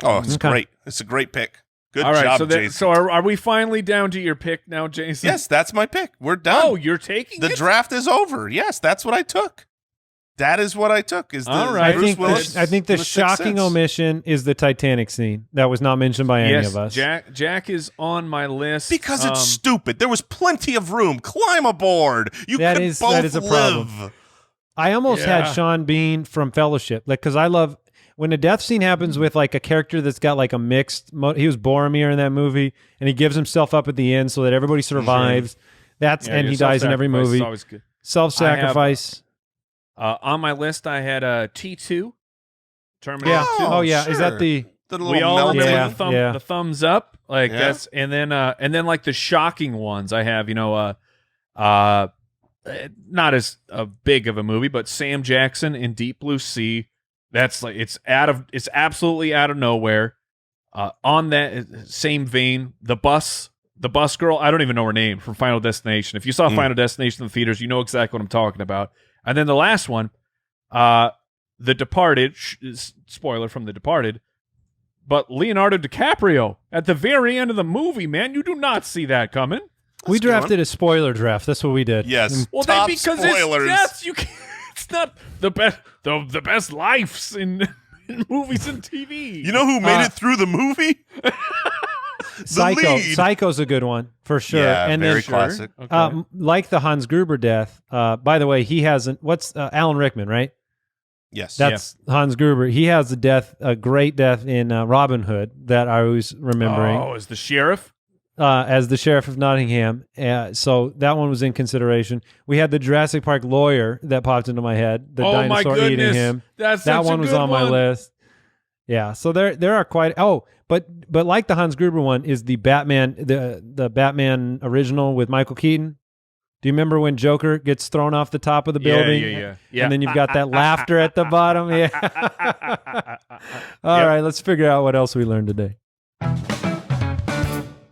Oh, it's great. It's a great pick. Good All right, job, Jason. So are we finally down to your pick now, Jason? Yes, that's my pick. We're done. Oh, you're taking the draft is over. Yes, that's what I took. That is what I took. All right. I think the shocking omission is the Titanic scene that was not mentioned by any of us. Jack is on my list because it's stupid. There was plenty of room. Climb aboard. That is a problem. I almost had Sean Bean from Fellowship, because I love when a death scene happens with a character that's got a mixed. He was Boromir in that movie, and he gives himself up at the end so that everybody survives. And he dies in every movie. Self-sacrifice. On my list, I had T2, Terminator 2. Oh yeah, is that the we all remember the thumbs up that's, and then the shocking ones I have. Not as big of a movie, but Sam Jackson in Deep Blue Sea. That's it's absolutely out of nowhere. On that same vein, the bus girl. I don't even know her name from Final Destination. If you saw Final Destination in the theaters, you know exactly what I'm talking about. And then the last one, The Departed. Spoiler from The Departed. But Leonardo DiCaprio at the very end of the movie, man, you do not see that coming. We drafted a spoiler draft. That's what we did. Yes. Well, Top because spoilers. it's death. You can't, it's not the best. The best lives in movies and TV. You know who made it through the movie? Psycho. lead. Psycho's a good one for sure. Yeah, and very then, classic. Okay. like the Hans Gruber death. By the way, he hasn't. What's Alan Rickman, right? Yes. That's Hans Gruber. He has a great death in Robin Hood that I was remembering. Oh, is the sheriff? As the sheriff of Nottingham. So that one was in consideration. We had the Jurassic Park lawyer that popped into my head. The Oh my dinosaur eating goodness. him. That's That such a one was good on my one. list. Yeah. So there are quite. Oh, but like the Hans Gruber one is the Batman, the Batman original with Michael Keaton. Do you remember when Joker gets thrown off the top of the building? Yeah. And then you've got that laughter at the bottom. Yeah. All right, let's figure out what else we learned today.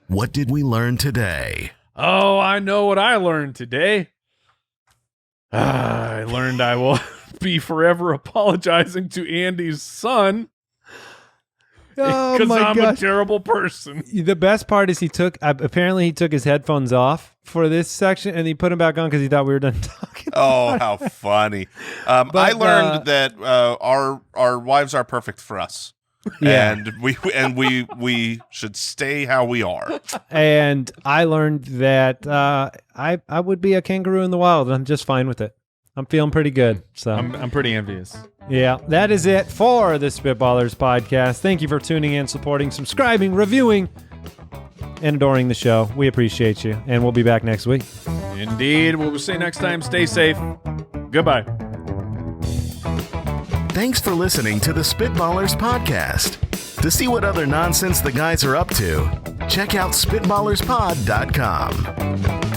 What did we learn today? Oh, I know what I learned today. I learned I will be forever apologizing to Andy's son Oh because my I'm a gosh. terrible person. The best part is he took his headphones off for this section and he put them back on because he thought we were done talking. Oh, how funny! I learned that our wives are perfect for us. Yeah. and we should stay how we are. And I learned that I would be a kangaroo in the wild and I'm just fine with it. I'm feeling pretty good. So I'm pretty envious. yeah, that is it for the Spitballers podcast. Thank you for tuning in, supporting, subscribing, reviewing, and adoring the show. We appreciate you, and we'll be back next week. Indeed. We'll see you next time. Stay safe. Goodbye. Thanks for listening to the Spitballers podcast. To see what other nonsense the guys are up to, check out SpitballersPod.com.